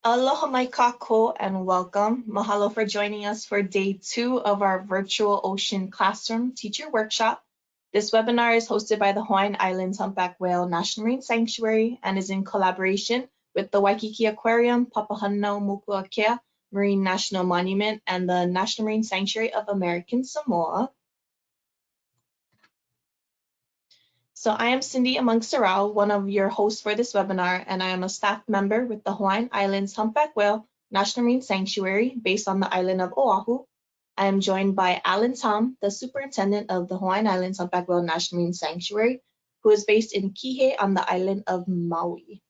Aloha mai kākou and welcome. Mahalo for joining us for day 2 of our virtual ocean classroom teacher workshop. This webinar is hosted by the Hawaiian Islands Humpback Whale National Marine Sanctuary and is in collaboration with the Waikiki Aquarium, Papahanaumokuakea Marine National Monument, and the National Marine Sanctuary of American Samoa. So I am Cindy Among-Sorao, one of your hosts for this webinar, and I am a staff member with the Hawaiian Islands Humpback Whale National Marine Sanctuary based on the island of Oahu. I am joined by Alan Tom, the superintendent of the Hawaiian Islands Humpback Whale National Marine Sanctuary, who is based in Kihei on the island of Maui.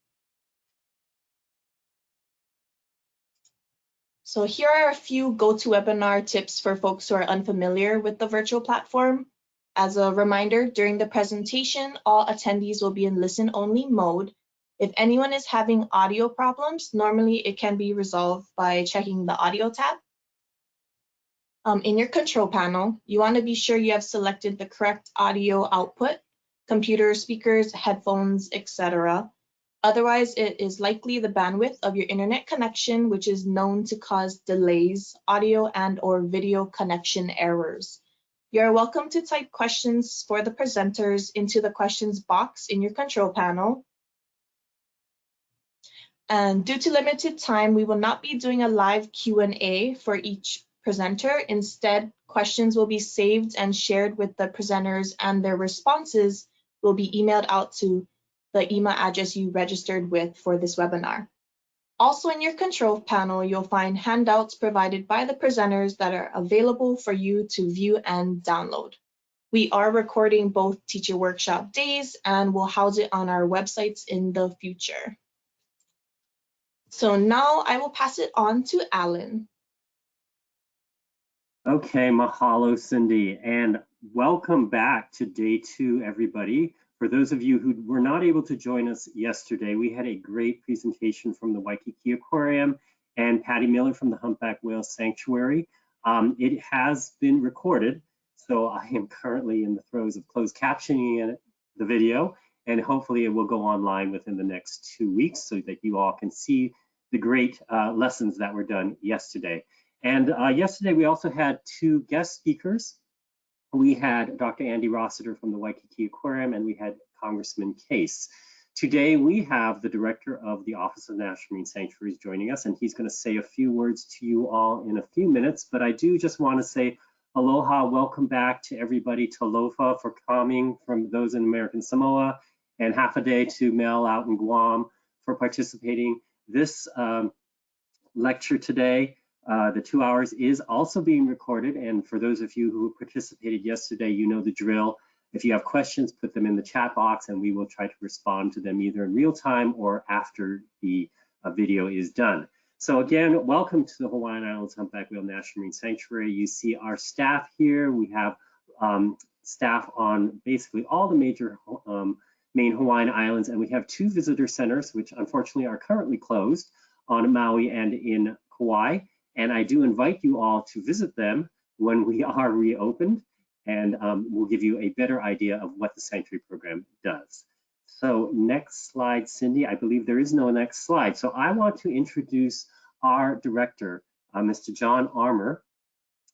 So here are a few GoToWebinar tips for folks who are unfamiliar with the virtual platform. As a reminder, during the presentation, all attendees will be in listen-only mode. If anyone is having audio problems, normally it can be resolved by checking the audio tab. In your control panel, you want to be sure you have selected the correct audio output, computer speakers, headphones, etc. Otherwise, it is likely the bandwidth of your internet connection, which is known to cause delays, audio and/or video connection errors. You're welcome to type questions for the presenters into the questions box in your control panel. And due to limited time, we will not be doing a live Q&A for each presenter. Instead, questions will be saved and shared with the presenters, and their responses will be emailed out to the email address you registered with for this webinar. Also in your control panel, you'll find handouts provided by the presenters that are available for you to view and download. We are recording both teacher workshop days and we'll house it on our websites in the future. So now I will pass it on to Alan. Okay, mahalo, Cindy, and welcome back to day 2, everybody. For those of you who were not able to join us yesterday, we had a great presentation from the Waikiki Aquarium and Patty Miller from the Humpback Whale Sanctuary. It has been recorded, so I am currently in the throes of closed captioning the video, and hopefully it will go online within the next 2 weeks so that you all can see the great lessons that were done yesterday. And yesterday we also had 2 guest speakers. We had Dr. Andy Rossiter from the Waikiki Aquarium, and we had Congressman Case. Today, we have the director of the Office of National Marine Sanctuaries joining us, and he's going to say a few words to you all in a few minutes. But I do just want to say aloha, welcome back to everybody, talofa for coming from those in American Samoa, and half a day to Mel out in Guam for participating. This lecture today, the 2 hours is also being recorded, and for those of you who participated yesterday, you know the drill. If you have questions, put them in the chat box and we will try to respond to them either in real time or after the video is done. So again, welcome to the Hawaiian Islands Humpback Whale National Marine Sanctuary. You see our staff here. We have staff on basically all the major main Hawaiian islands, and we have 2 visitor centers, which unfortunately are currently closed on Maui and in Kauai. And I do invite you all to visit them when we are reopened, and we'll give you a better idea of what the sanctuary program does. So next slide, Cindy. I believe there is no next slide. So I want to introduce our director, Mr. John Armour.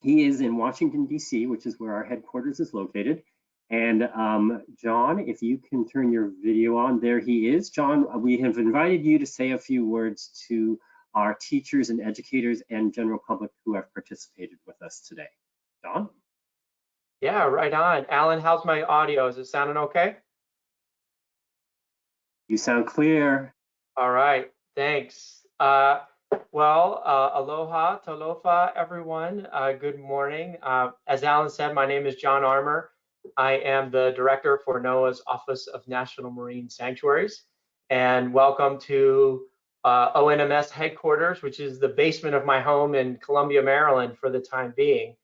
He is in Washington, D.C., which is where our headquarters is located. And John, if you can turn your video on, there he is. John, we have invited you to say a few words to our teachers and educators and general public who have participated with us today. John? Yeah, right on. Alan, how's my audio? Is it sounding okay? You sound clear. All right, thanks. Aloha, talofa, everyone. Good morning. As Alan said, my name is John Armour. I am the director for NOAA's Office of National Marine Sanctuaries, and welcome to ONMS headquarters, which is the basement of my home in Columbia, Maryland for the time being.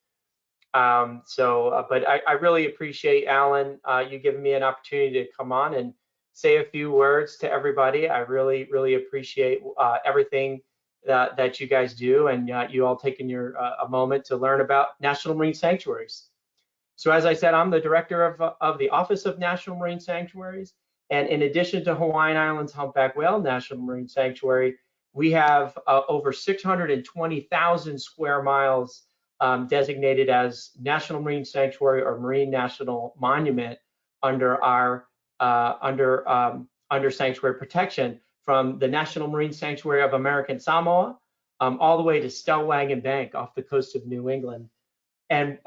But I really appreciate, Alan, you giving me an opportunity to come on and say a few words to everybody. I really, really appreciate everything that you guys do, and you all taking a moment to learn about National Marine Sanctuaries. So as I said, I'm the director of the Office of National Marine Sanctuaries. And in addition to Hawaiian Islands Humpback Whale National Marine Sanctuary, We have over 620,000 square miles designated as National Marine Sanctuary or Marine National Monument under our under sanctuary protection, from the National Marine Sanctuary of American Samoa all the way to Stellwagen Bank off the coast of New England. And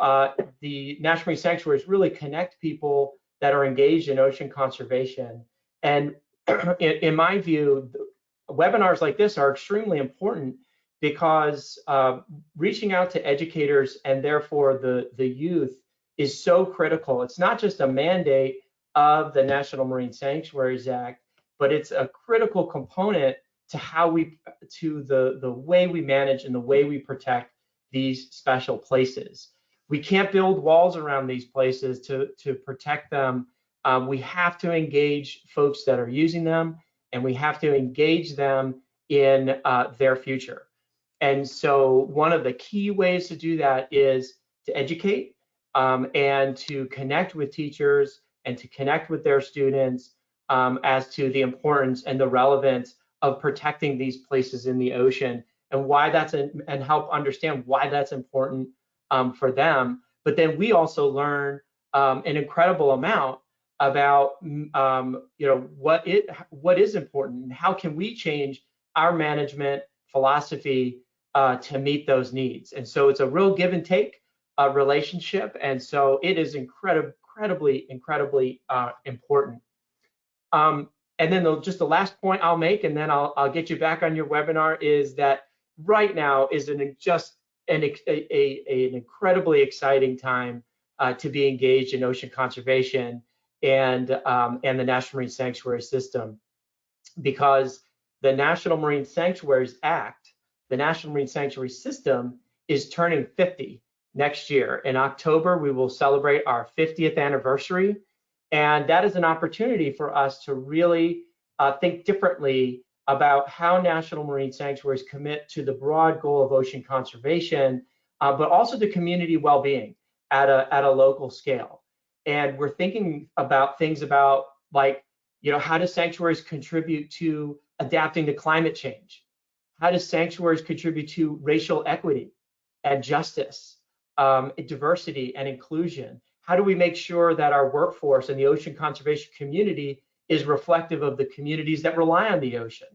the National Marine Sanctuaries really connect people that are engaged in ocean conservation. And in my view, webinars like this are extremely important because reaching out to educators and therefore the youth is so critical. It's not just a mandate of the National Marine Sanctuaries Act, but it's a critical component to how the way we manage and the way we protect these special places. We can't build walls around these places to protect them. We have to engage folks that are using them, and we have to engage them in their future. And so one of the key ways to do that is to educate and to connect with teachers and to connect with their students as to the importance and the relevance of protecting these places in the ocean, and why that's and help understand why that's important for them. But then we also learn an incredible amount about what is important and how can we change our management philosophy to meet those needs. And so it's a real give and take relationship, and so it is incredibly important. And then just the last point I'll make, and then I'll get you back on your webinar, is that right now is an incredibly exciting time to be engaged in ocean conservation and the National Marine Sanctuary System, because the National Marine Sanctuaries Act, the National Marine Sanctuary System, is turning 50 next year. In October, we will celebrate our 50th anniversary. And that is an opportunity for us to really think differently about how national marine sanctuaries commit to the broad goal of ocean conservation, but also to community well-being at a local scale. And we're thinking about things about, like, how do sanctuaries contribute to adapting to climate change? How do sanctuaries contribute to racial equity and justice, diversity and inclusion? How do we make sure that our workforce and the ocean conservation community is reflective of the communities that rely on the ocean?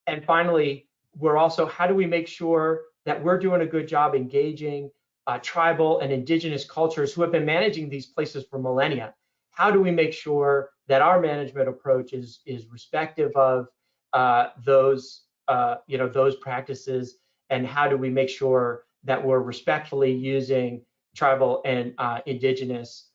And finally, how do we make sure that we're doing a good job engaging tribal and indigenous cultures who have been managing these places for millennia? How do we make sure that our management approach is respective of those practices? And how do we make sure that we're respectfully using tribal and indigenous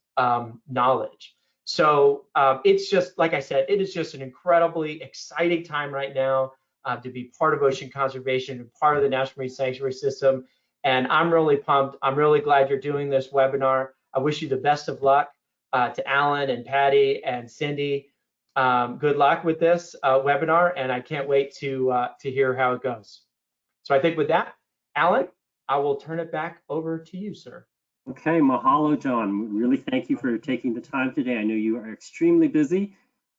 knowledge? So it's just, like I said, it is just an incredibly exciting time right now to be part of ocean conservation and part of the National Marine Sanctuary System. And I'm really pumped. I'm really glad you're doing this webinar. I wish you the best of luck to Alan and Patty and Cindy. Good luck with this webinar, and I can't wait to hear how it goes. So I think with that, Alan, I will turn it back over to you, sir. Okay, mahalo, John. Really thank you for taking the time today. I know you are extremely busy,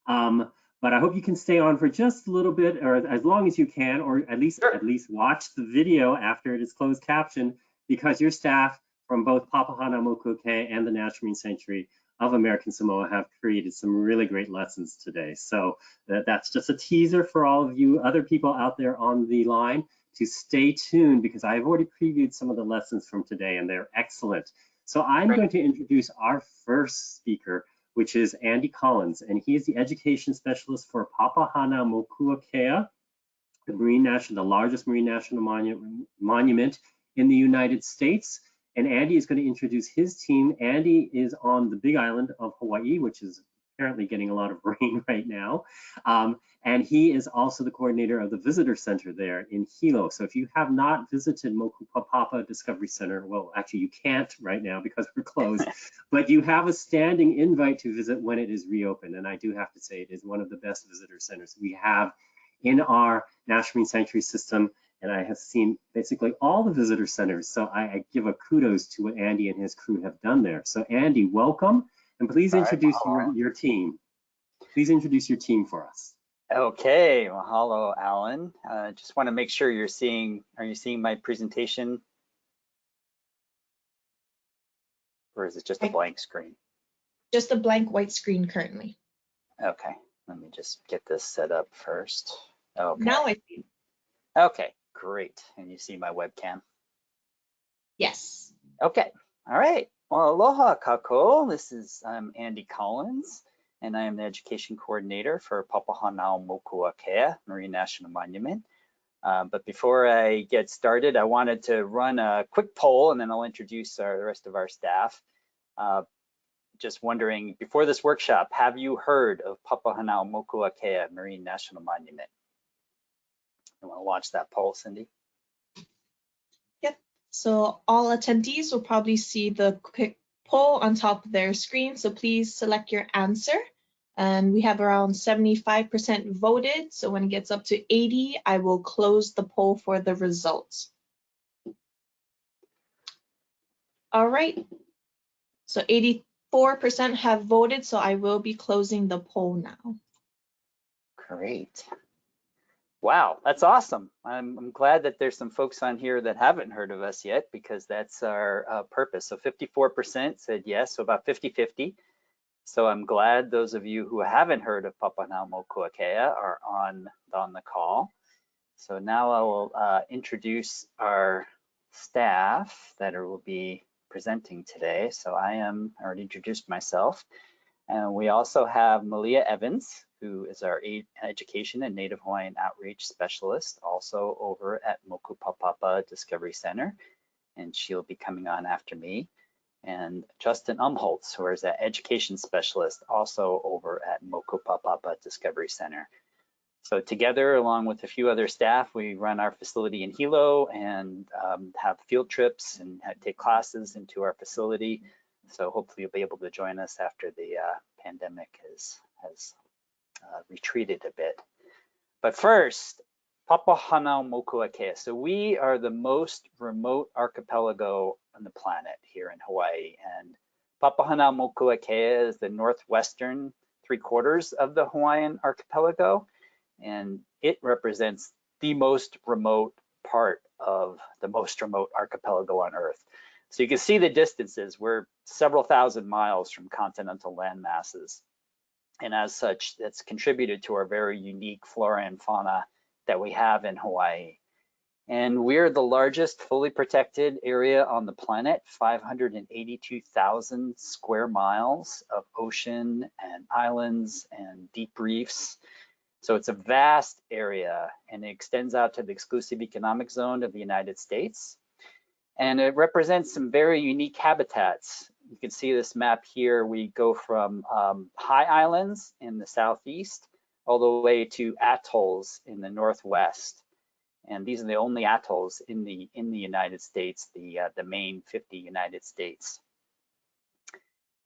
but I hope you can stay on for just a little bit, or as long as you can, or at least watch the video after it is closed caption, because your staff from both Papahanaumokuakea and the National Marine Sanctuary of American Samoa have created some really great lessons today. So that's just a teaser for all of you other people out there on the line to stay tuned, because I've already previewed some of the lessons from today and they're excellent. So I'm going to introduce our first speaker, which is Andy Collins, and he is the education specialist for Papahanaumokuakea, the largest marine national monument in the United States. And Andy is going to introduce his team. Andy is on the big island of Hawaii, which is apparently getting a lot of rain right now. And he is also the coordinator of the visitor center there in Hilo. So if you have not visited Mokupapapa Discovery Center, well, actually you can't right now because we're closed, but you have a standing invite to visit when it is reopened. And I do have to say it is one of the best visitor centers we have in our National Marine Sanctuary System. And I have seen basically all the visitor centers. So I give a kudos to what Andy and his crew have done there. So Andy, welcome. And please introduce your team. Please introduce your team for us. Okay, mahalo, Alan. Just want to make sure are you seeing my presentation? Or is it just a blank screen? Just a blank white screen currently. Okay, let me just get this set up first. Okay. Now I see. Okay, great. And you see my webcam? Yes. Okay, all right. Well, aloha kako. I'm Andy Collins, and I am the education coordinator for Papahanaumokuakea Marine National Monument. But before I get started, I wanted to run a quick poll, and then I'll introduce the rest of our staff. Just wondering, before this workshop, have you heard of Papahanaumokuakea Marine National Monument? You want to launch that poll, Cindy? Yep. So all attendees will probably see the quick poll on top of their screen. So please select your answer. And we have around 75% voted. So when it gets up to 80, I will close the poll for the results. All right. So 84% have voted. So I will be closing the poll now. Great. Wow, that's awesome. I'm glad that there's some folks on here that haven't heard of us yet, because that's our purpose. So 54% said yes, so about 50-50. So I'm glad those of you who haven't heard of Papahanaumokuakea are on the call. So now I will introduce our staff that will be presenting today. So I already introduced myself. And we also have Malia Evans, who is our Education and Native Hawaiian Outreach Specialist, also over at Mokupapapa Discovery Center, and she'll be coming on after me. And Justin Umholtz, who is an Education Specialist, also over at Mokupapapa Discovery Center. So together, along with a few other staff, we run our facility in Hilo and have field trips and take classes into our facility. So hopefully you'll be able to join us after the pandemic has retreated a bit. But first, Papahanaumokuakea. So we are the most remote archipelago on the planet here in Hawaii. And Papahanaumokuakea is the northwestern 3/4 of the Hawaiian archipelago. And it represents the most remote part of the most remote archipelago on Earth. So you can see the distances. We're several thousand miles from continental land masses. And as such, that's contributed to our very unique flora and fauna that we have in Hawaii. And we're the largest fully protected area on the planet, 582,000 square miles of ocean and islands and deep reefs. So it's a vast area, and it extends out to the exclusive economic zone of the United States. And it represents some very unique habitats. You can see this map here. We go from high islands in the southeast all the way to atolls in the northwest. And these are the only atolls in the United States, the main 50 United States.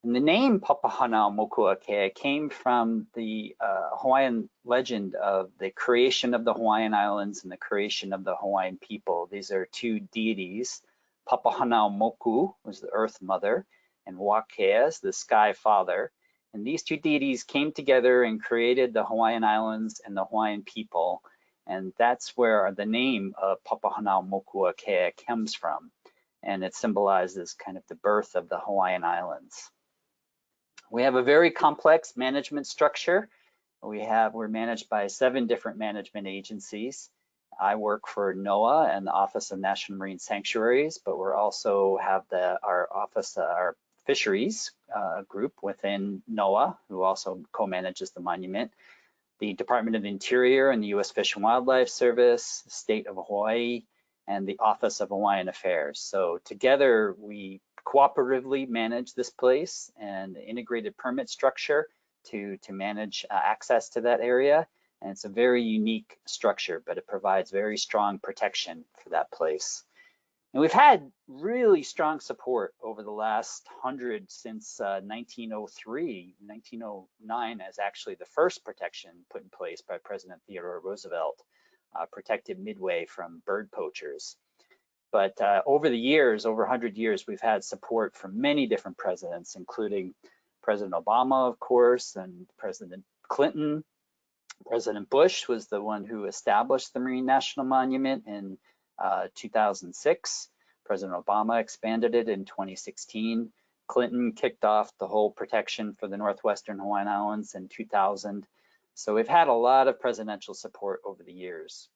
And the name Papahanaumokuakea came from the Hawaiian legend of the creation of the Hawaiian Islands and the creation of the Hawaiian people. These are two deities. Papahanaumoku was the Earth Mother, and Wakea is the Sky Father. And these two deities came together and created the Hawaiian Islands and the Hawaiian people. And that's where the name of Papahanaumokuakea comes from. And it symbolizes kind of the birth of the Hawaiian Islands. We have a very complex management structure. We're managed by 7 different management agencies. I work for NOAA and the Office of National Marine Sanctuaries, but we also have our fisheries group within NOAA, who also co-manages the monument, the Department of the Interior and the U.S. Fish and Wildlife Service, the State of Hawaii, and the Office of Hawaiian Affairs. So together we cooperatively manage this place and integrated permit structure to manage access to that area. And it's a very unique structure, but it provides very strong protection for that place. And we've had really strong support over the last 100 since 1903. 1909 is actually the first protection put in place by President Theodore Roosevelt, protected Midway from bird poachers. But over the years, over 100 years, we've had support from many different presidents, including President Obama, of course, and President Clinton, President Bush was the one who established the Marine National Monument in 2006. President Obama expanded it in 2016. Clinton kicked off the whole protection for the Northwestern Hawaiian Islands in 2000. So we've had a lot of presidential support over the years.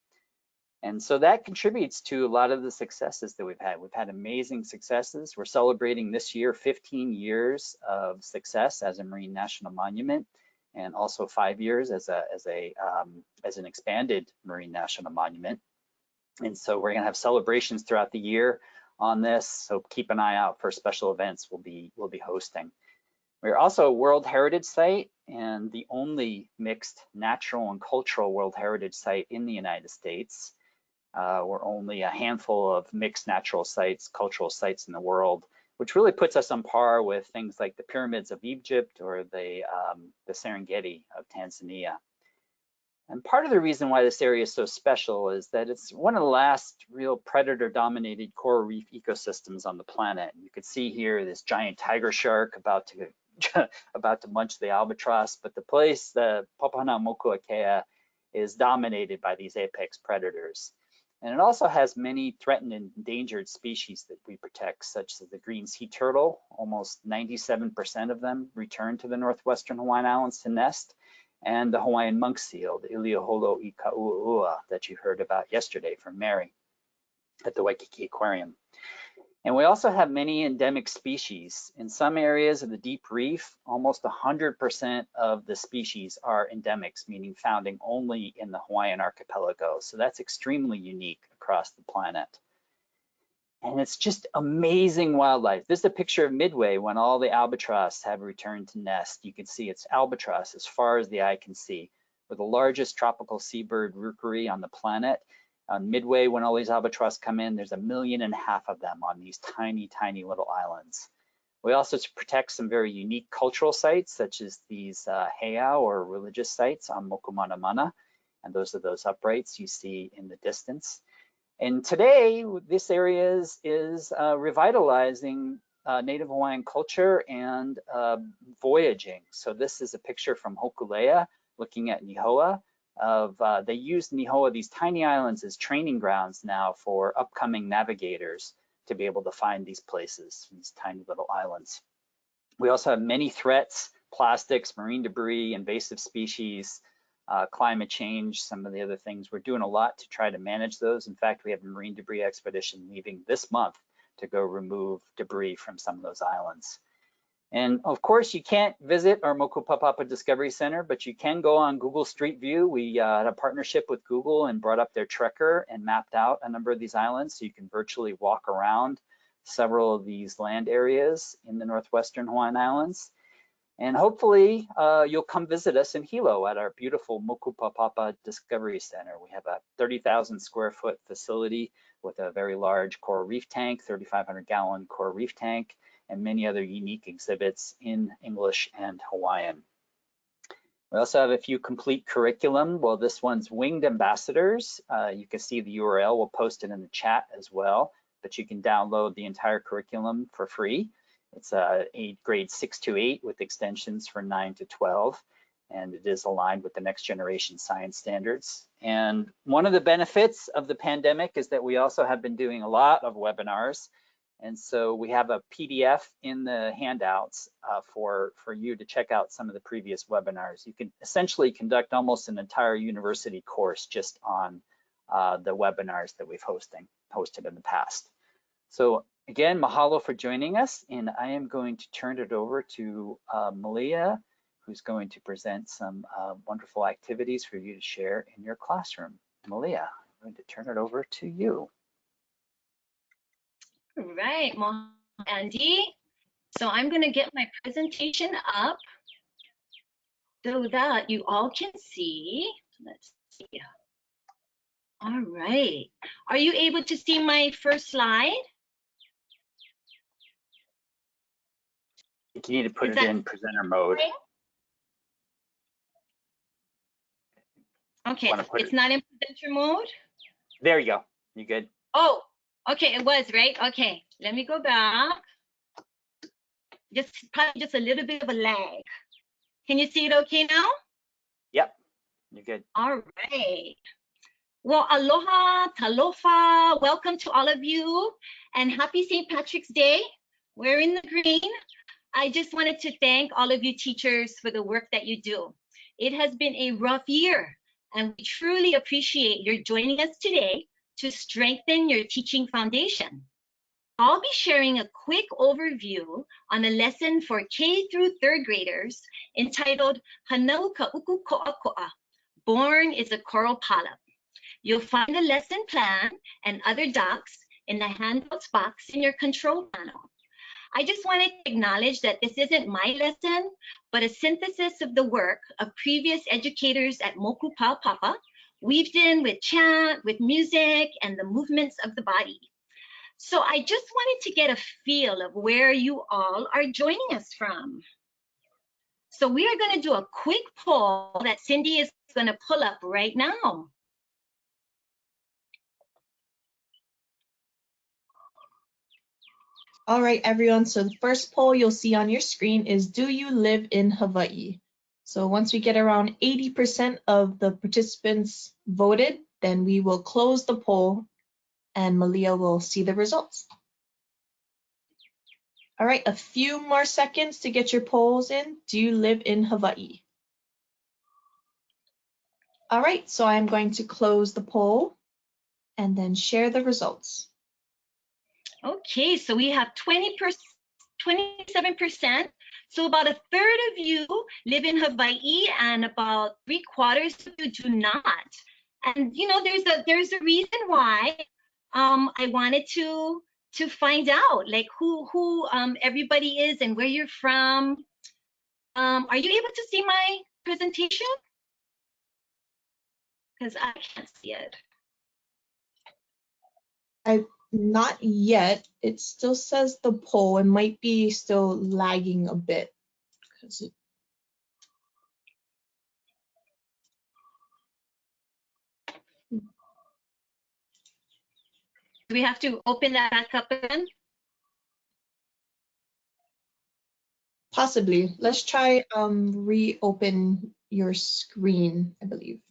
And so that contributes to a lot of the successes that we've had. We've had amazing successes. We're celebrating this year 15 years of success as a Marine National Monument, and also 5 years as an expanded Marine National Monument. And so we're gonna have celebrations throughout the year on this. So keep an eye out for special events we'll be hosting. We're also a World Heritage Site and the only mixed natural and cultural World Heritage Site in the United States. We're only a handful of mixed natural sites, cultural sites in the world, which really puts us on par with things like the pyramids of Egypt or the Serengeti of Tanzania. And part of the reason why this area is so special is that it's one of the last real predator-dominated coral reef ecosystems on the planet. You can see here this giant tiger shark about to munch the albatross, but the place, the Papahanaumokuakea, is dominated by these apex predators. And it also has many threatened and endangered species that we protect, such as the green sea turtle. Almost 97% of them return to the Northwestern Hawaiian Islands to nest, and the Hawaiian monk seal, the Iliaholo i Ka'ua'ua, that you heard about yesterday from Mary at the Waikiki Aquarium. And we also have many endemic species. In some areas of the deep reef, almost 100% of the species are endemics, meaning founding only in the Hawaiian archipelago. So that's extremely unique across the planet. And it's just amazing wildlife. This is a picture of Midway when all the albatross have returned to nest. You can see it's albatross as far as the eye can see. We're the largest tropical seabird rookery on the planet. On Midway, when all these albatross come in, there's 1.5 million of them on these tiny, tiny little islands. We also protect some very unique cultural sites, such as these heiau or religious sites on Mokumanamana, and those are those uprights you see in the distance. And today, this area is revitalizing Native Hawaiian culture and voyaging. So this is a picture from Hokulea looking at Nihoa. They use Nihoa, these tiny islands, as training grounds now for upcoming navigators to be able to find these places, these tiny little islands. We also have many threats: plastics, marine debris, invasive species, climate change, some of the other things. We're doing a lot to try to manage those. In fact, we have a marine debris expedition leaving this month to go remove debris from some of those islands. And of course, you can't visit our Mokupapapa Discovery Center, but you can go on Google Street View. We had a partnership with Google and brought up their trekker and mapped out a number of these islands, so you can virtually walk around several of these land areas in the Northwestern Hawaiian Islands. And hopefully you'll come visit us in Hilo at our beautiful Mokupapapa Discovery Center. We have a 30,000 square foot facility with a very large coral reef tank, 3,500 gallon coral reef tank, and many other unique exhibits in English and Hawaiian. We also have a few complete curriculum. Well, this one's Winged Ambassadors. You can see the URL, we'll post it in the chat as well, but you can download the entire curriculum for free. It's grade 6 to 8 with extensions for 9 to 12, and it is aligned with the next generation science standards. And one of the benefits of the pandemic is that we also have been doing a lot of webinars. And so we have a PDF in the handouts for you to check out some of the previous webinars. You can essentially conduct almost an entire university course just on the webinars that we've hosted in the past. So again, mahalo for joining us, and I am going to turn it over to Malia, who's going to present some wonderful activities for you to share in your classroom. Malia, I'm going to turn it over to you. All right, Andy. So I'm going to get my presentation up so that you all can see. Let's see. All right. Are you able to see my first slide? You need to put it in presenter mode. Okay, it's not in presenter mode? There you go. You good? Oh, okay, it was, right? Okay, let me go back. Probably just a little bit of a lag. Can you see it okay now? Yep. You're good. All right. Well, aloha, talofa, welcome to all of you, and happy St. Patrick's Day. We're in the green. I just wanted to thank all of you teachers for the work that you do. It has been a rough year, and we truly appreciate your joining us today to strengthen your teaching foundation. I'll be sharing a quick overview on a lesson for K through 3rd graders entitled Hanau Ka'uku Ko'ako'a, Born is a Coral Polyp. You'll find the lesson plan and other docs in the handouts box in your control panel. I just wanted to acknowledge that this isn't my lesson, but a synthesis of the work of previous educators at Moku Papa, weaved in with chant, with music, and the movements of the body. So I just wanted to get a feel of where you all are joining us from. So we are going to do a quick poll that Cindy is going to pull up right now. All right, everyone. So the first poll you'll see on your screen is, do you live in Hawaii? So once we get around 80% of the participants voted, then we will close the poll and Malia will see the results. All right, a few more seconds to get your polls in. Do you live in Hawaii? All right, so I'm going to close the poll and then share the results. Okay, so we have 27%. So about a third of you live in Hawaii and about 3/4 of you do not. And you know, there's a reason why I wanted to find out like who everybody is and where you're from. Are you able to see my presentation? Because I can't see it. Not yet. It still says the poll. It might be still lagging a bit. Do we have to open that back up again? Possibly. Let's try reopen your screen, I believe.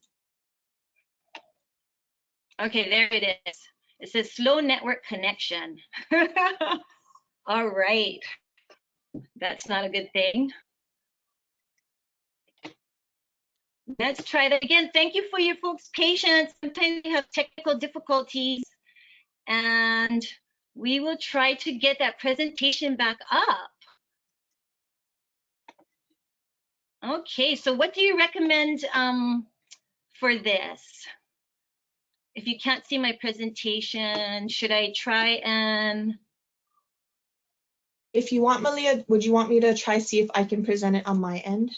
Okay, there it is. It says slow network connection. All right. That's not a good thing. Let's try that again. Thank you for your folks' patience. Sometimes we have technical difficulties, and we will try to get that presentation back up. Okay, so what do you recommend for this? If you can't see my presentation, should I try and... If you want, Malia, would you want me to try see if I can present it on my end?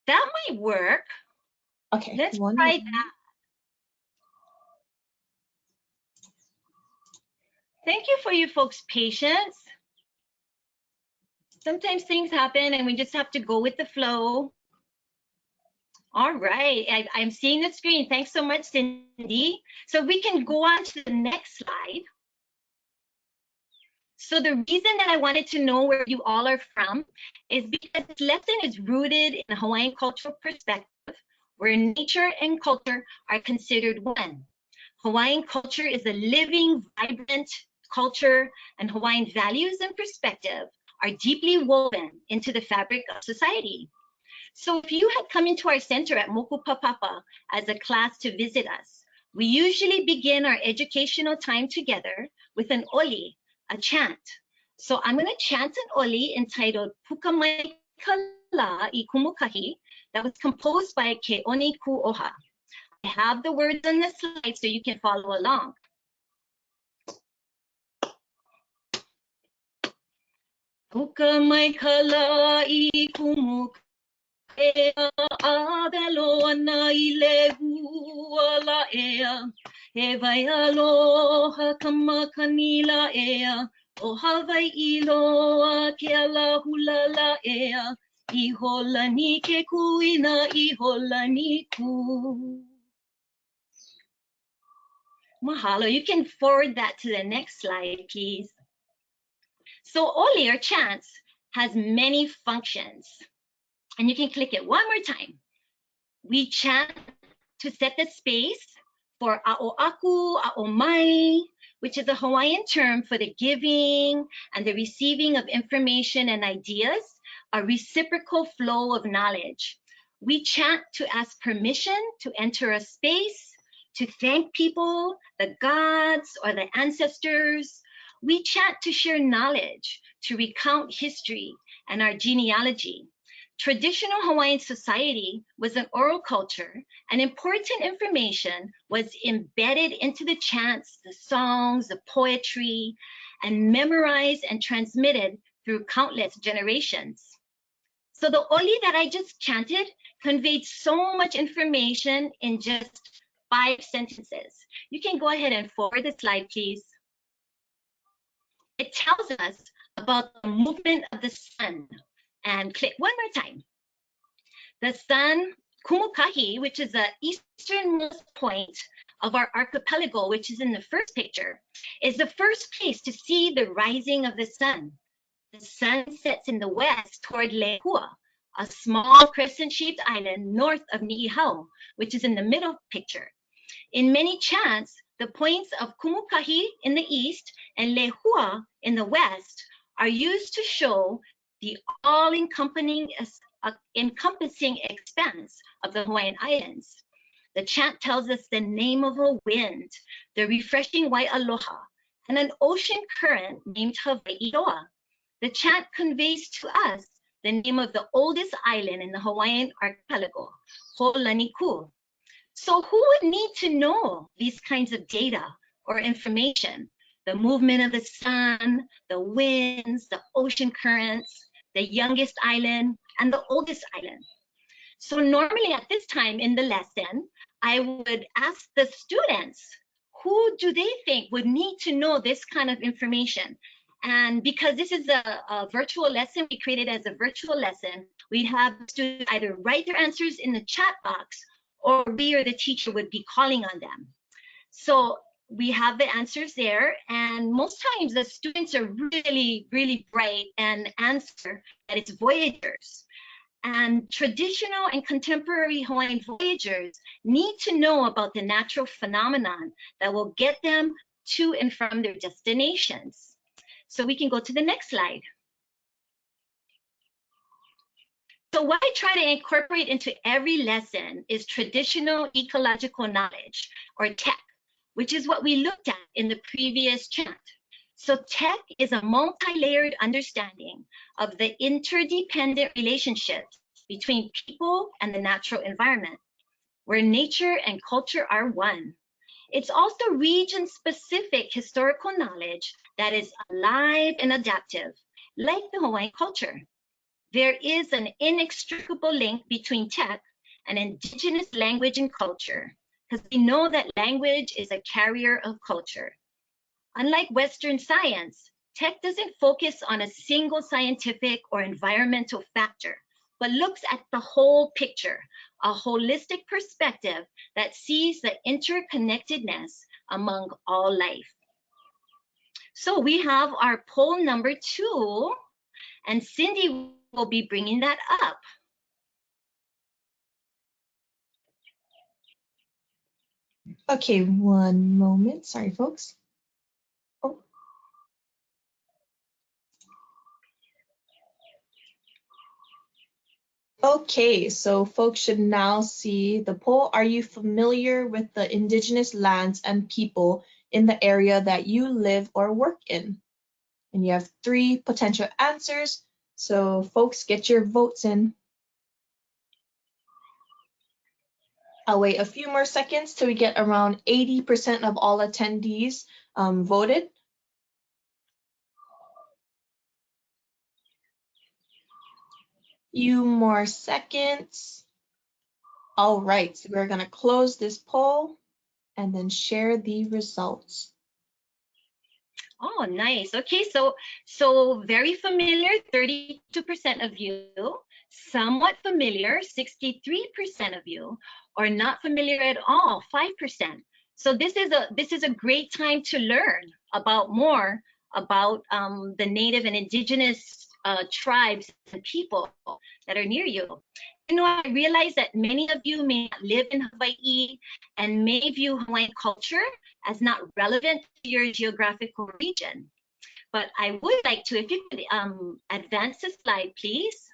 That might work. Okay. Let's try that. Thank you for your folks' patience. Sometimes things happen and we just have to go with the flow. All right, I'm seeing the screen. Thanks so much, Cindy. So we can go on to the next slide. So the reason that I wanted to know where you all are from is because this lesson is rooted in a Hawaiian cultural perspective where nature and culture are considered one. Hawaiian culture is a living, vibrant culture, and Hawaiian values and perspective are deeply woven into the fabric of society. So if you had come into our center at Moku Papa as a class to visit us, we usually begin our educational time together with an oli, a chant. So I'm going to chant an oli entitled Puka Mai Kala I Kumukahi that was composed by Ke'oni Ku'oha. I have the words on the slide so you can follow along. Puka mai kala I kumukahi Abeloana I legu ala ea, e vai aloha kamakanila ea, o Hawaiʻi loa ke ala hulala ea, I holani ke kuina I holani ku. Mahalo. You can forward that to the next slide, please. So oli or chants has many functions. And you can click it one more time. We chant to set the space for a'oaku, a'omai, which is a Hawaiian term for the giving and the receiving of information and ideas, a reciprocal flow of knowledge. We chant to ask permission to enter a space, to thank people, the gods, or the ancestors. We chant to share knowledge, to recount history and our genealogy. Traditional Hawaiian society was an oral culture, and important information was embedded into the chants, the songs, the poetry, and memorized and transmitted through countless generations. So the oli that I just chanted conveyed so much information in just 5 sentences. You can go ahead and forward the slide, please. It tells us about the movement of the sun. And click one more time. The sun, Kumukahi, which is the easternmost point of our archipelago, which is in the first picture, is the first place to see the rising of the sun. The sun sets in the west toward Lehua, a small crescent-shaped island north of Niihau, which is in the middle picture. In many chants, the points of Kumukahi in the east and Lehua in the west are used to show the all-encompassing expanse of the Hawaiian Islands. The chant tells us the name of a wind, the refreshing white aloha, and an ocean current named Hawaiʻi. The chant conveys to us the name of the oldest island in the Hawaiian archipelago, Ho'olaniku. So who would need to know these kinds of data or information? The movement of the sun, the winds, the ocean currents, the youngest island, and the oldest island. So normally at this time in the lesson, I would ask the students, who do they think would need to know this kind of information? And because this is a virtual lesson, we created as a virtual lesson, we'd have students either write their answers in the chat box, or we or the teacher would be calling on them. So we have the answers there, and most times the students are really, really bright and answer that it's voyagers. And traditional and contemporary Hawaiian voyagers need to know about the natural phenomenon that will get them to and from their destinations. So we can go to the next slide. So what I try to incorporate into every lesson is traditional ecological knowledge, or TEC, which is what we looked at in the previous chant. So TEC is a multi-layered understanding of the interdependent relationships between people and the natural environment, where nature and culture are one. It's also region-specific historical knowledge that is alive and adaptive, like the Hawaiian culture. There is an inextricable link between TEC and Indigenous language and culture, because we know that language is a carrier of culture. Unlike Western science, TEC doesn't focus on a single scientific or environmental factor, but looks at the whole picture, a holistic perspective that sees the interconnectedness among all life. So we have our poll number 2, and Cindy will be bringing that up. Okay, one moment. Sorry, folks. Oh. Okay, so folks should now see the poll. Are you familiar with the indigenous lands and people in the area that you live or work in? And you have 3 potential answers. So folks, get your votes in. I'll wait a few more seconds till we get around 80% of all attendees voted. Few more seconds. All right, so we're gonna close this poll and then share the results. Oh, nice. Okay, so very familiar, 32% of you, somewhat familiar, 63% of you, or not familiar at all, 5%. So this is a great time to learn about more about the native and indigenous tribes and people that are near you. I realize that many of you may not live in Hawaii and may view Hawaiian culture as not relevant to your geographical region. But I would like to, if you could advance the slide, please.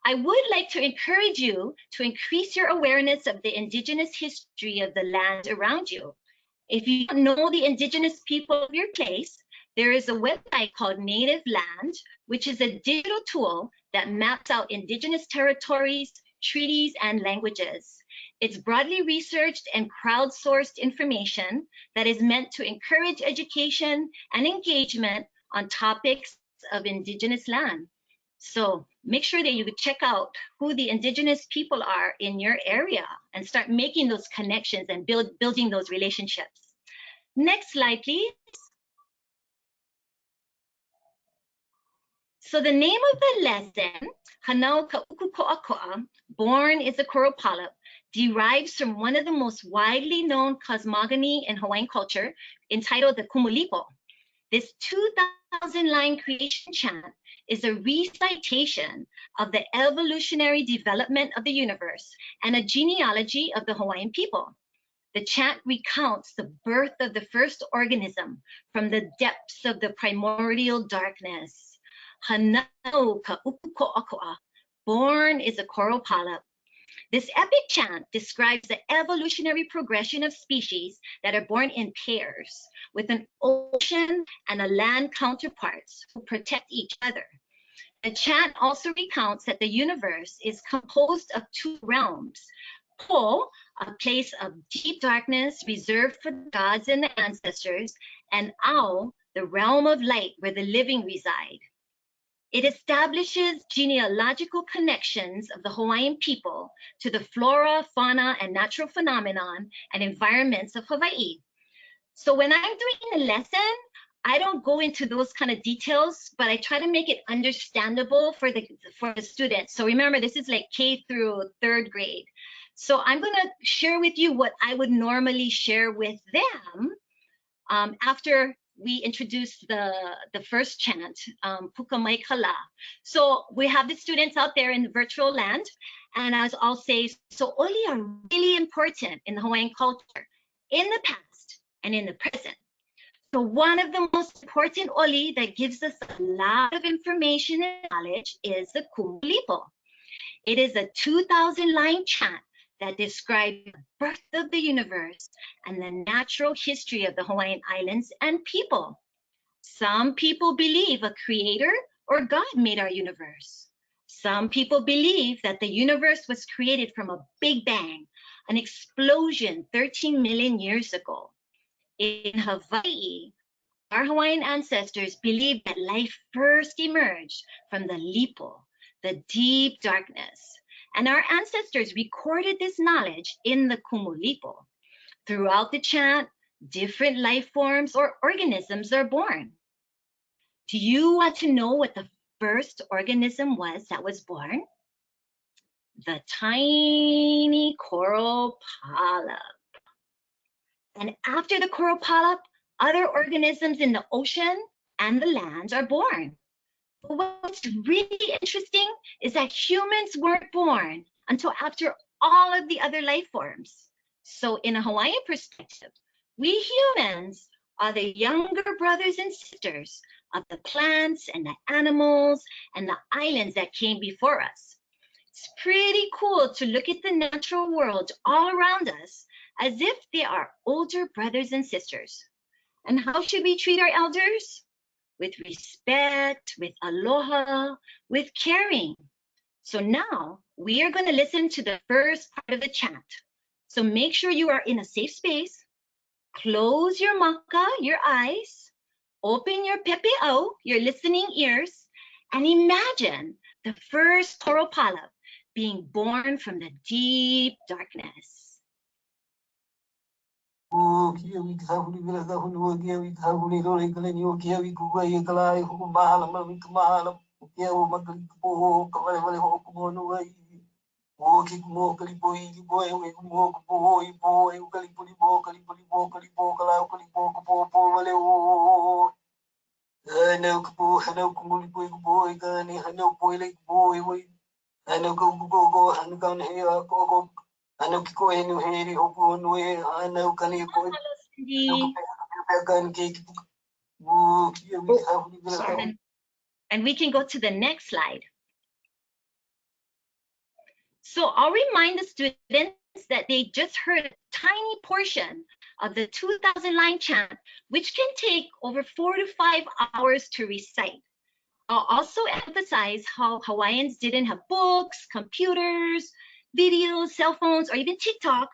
I would like to encourage you to increase your awareness of the Indigenous history of the land around you. If you don't know the Indigenous people of your place, there is a website called Native Land, which is a digital tool that maps out Indigenous territories, treaties, and languages. It's broadly researched and crowdsourced information that is meant to encourage education and engagement on topics of Indigenous land. So make sure that you check out who the Indigenous people are in your area and start making those connections and building those relationships. Next slide, please. So the name of the lesson, Hanauka, born is a coral polyp, derives from one of the most widely known cosmogony in Hawaiian culture, entitled the Kumulipo. This 2,000-line creation chant is a recitation of the evolutionary development of the universe and a genealogy of the Hawaiian people. The chant recounts the birth of the first organism from the depths of the primordial darkness. Hanauka, born is a coral polyp. This epic chant describes the evolutionary progression of species that are born in pairs, with an ocean and a land counterparts who protect each other. The chant also recounts that the universe is composed of two realms. Po, a place of deep darkness reserved for the gods and the ancestors, and Ao, the realm of light where the living reside. It establishes genealogical connections of the Hawaiian people to the flora, fauna, and natural phenomenon and environments of Hawaii. So when I'm doing a lesson, I don't go into those kind of details, but I try to make it understandable for the students. So remember, this is like K through 3rd grade. So I'm going to share with you what I would normally share with them after we introduce the first chant, Puka Mai Kala. So we have the students out there in the virtual land, and as I'll say, so oli are really important in the Hawaiian culture, in the past and in the present. So one of the most important oli that gives us a lot of information and knowledge is the Kumulipo. It is a 2,000-line chant that describes the birth of the universe and the natural history of the Hawaiian Islands and people. Some people believe a creator or God made our universe. Some people believe that the universe was created from a big bang, an explosion 13 million years ago. In Hawaii, our Hawaiian ancestors believed that life first emerged from the lipo, the deep darkness. And our ancestors recorded this knowledge in the Kumulipo. Throughout the chant, different life forms or organisms are born. Do you want to know what the first organism was that was born? The tiny coral polyp. And after the coral polyp, other organisms in the ocean and the land are born. But what's really interesting is that humans weren't born until after all of the other life forms. So in a Hawaiian perspective, we humans are the younger brothers and sisters of the plants and the animals and the islands that came before us. It's pretty cool to look at the natural world all around us as if they are older brothers and sisters. And how should we treat our elders? With respect, with aloha, with caring. So now we are going to listen to the first part of the chant. So make sure you are in a safe space. Close your maka, your eyes. Open your pepe'au, your listening ears, and imagine the first coral polyp being born from the deep darkness. Oh, kia we kahuli vila kahulu kia we kahuli role kaleni o kia we kuai kalai ho mahala mawi kamahala kia o makali po kawale wale ho kumono wai o ki mo kali po I boy we mo po I boy kali po kala kali po wale o no kumuli po boy kani hano po like boy we Ano go ano kan hea ko ano ki ko enu heri hopu no e ano kan e ko Hello, Cindy. kan ki Sorry. And we can go to the next slide. So I'll remind the students that they just heard a tiny portion of the 2,000 line chant, which can take over 4 to 5 hours to recite. I'll also emphasize how Hawaiians didn't have books, computers, videos, cell phones, or even TikTok,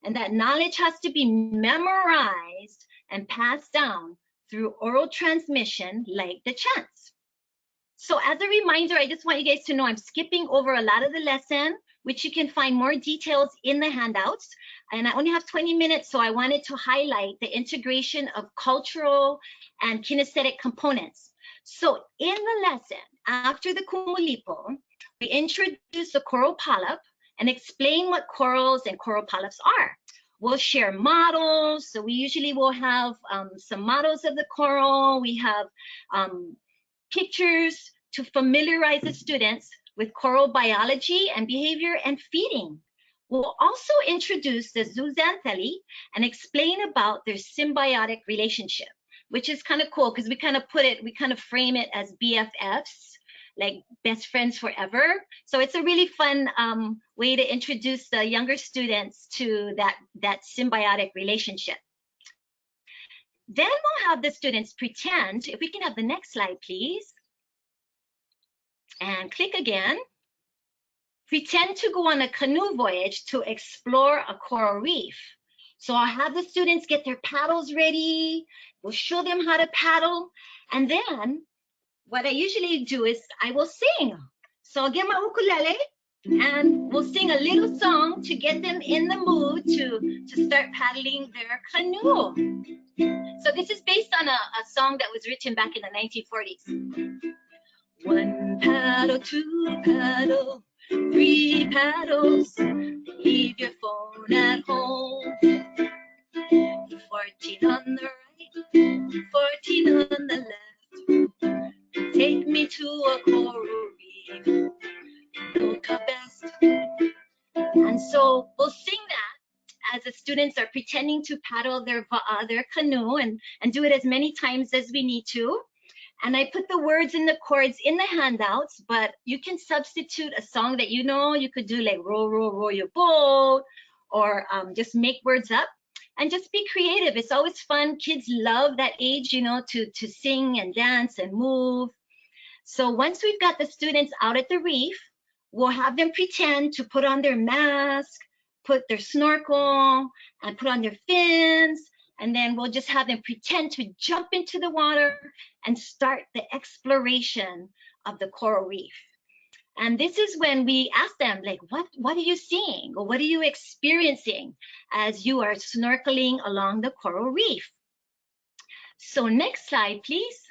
and that knowledge has to be memorized and passed down through oral transmission like the chants. So as a reminder, I just want you guys to know I'm skipping over a lot of the lesson, which you can find more details in the handouts. And I only have 20 minutes, so I wanted to highlight the integration of cultural and kinesthetic components. So in the lesson, after the kumulipo, we introduce the coral polyp and explain what corals and coral polyps are. We'll share models. So we usually will have some models of the coral. We have pictures to familiarize the students with coral biology and behavior and feeding. We'll also introduce the zooxanthellae and explain about their symbiotic relationship, which is kind of cool because we kind of frame it as BFFs, like best friends forever. So it's a really fun way to introduce the younger students to that symbiotic relationship. Then we'll have the students pretend, if we can have the next slide, please. And click again. Pretend to go on a canoe voyage to explore a coral reef. So I'll have the students get their paddles ready. We'll show them how to paddle. And then what I usually do is I will sing. So I'll get my ukulele and we'll sing a little song to get them in the mood to start paddling their canoe. So this is based on a song that was written back in the 1940s. One paddle, two paddle, three paddles, leave your phone at home. 14 on the right, 14 on the left, take me to a coral reef, look our best. And so we'll sing that as the students are pretending to paddle their canoe and do it as many times as we need to. And I put the words and the chords in the handouts, but you can substitute a song that you know. You could do like row, row, row your boat, or just make words up and just be creative. It's always fun. Kids love that age, you know, to sing and dance and move. So once we've got the students out at the reef, we'll have them pretend to put on their mask, put their snorkel, and put on their fins. And then we'll just have them pretend to jump into the water and start the exploration of the coral reef. And this is when we ask them, like, what are you seeing? Or what are you experiencing as you are snorkeling along the coral reef? So next slide, please.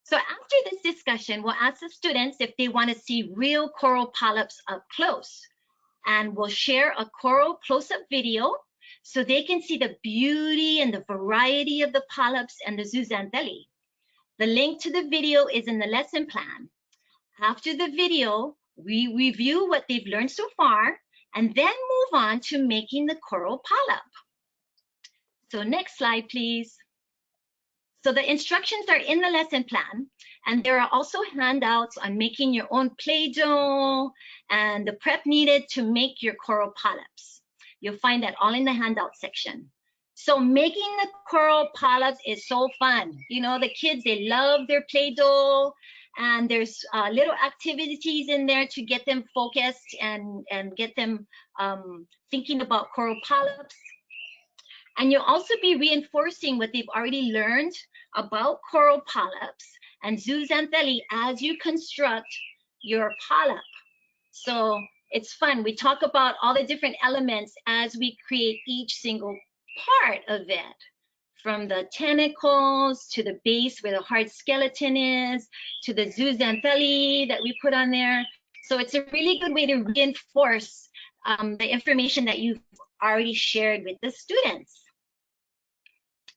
So after this discussion, we'll ask the students if they want to see real coral polyps up close. And we'll share a coral close-up video so they can see the beauty and the variety of the polyps and the zooxanthellae. The link to the video is in the lesson plan. After the video, we review what they've learned so far and then move on to making the coral polyp. So next slide, please. So the instructions are in the lesson plan, and there are also handouts on making your own Play-Doh and the prep needed to make your coral polyps. You'll find that all in the handout section. So making the coral polyps is so fun. You know, the kids, they love their Play-Doh, and there's little activities in there to get them focused and get them thinking about coral polyps. And you'll also be reinforcing what they've already learned about coral polyps and zooxanthellae as you construct your polyp. So it's fun. We talk about all the different elements as we create each single part of it, from the tentacles to the base where the hard skeleton is, to the zooxanthellae that we put on there. So it's a really good way to reinforce the information that you've already shared with the students.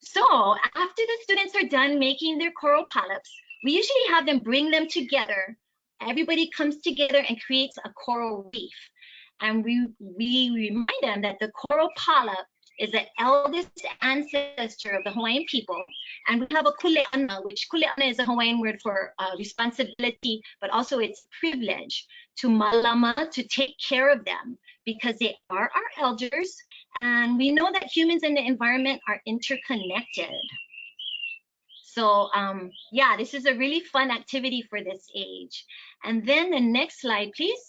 So after the students are done making their coral polyps, we usually have them bring them together everybody comes together and creates a coral reef. And we remind them that the coral polyp is the eldest ancestor of the Hawaiian people. And we have a kuleana, which kuleana is a Hawaiian word for responsibility, but also it's privilege to malama, to take care of them, because they are our elders. And we know that humans and the environment are interconnected. So yeah, this is a really fun activity for this age. And then the next slide, please.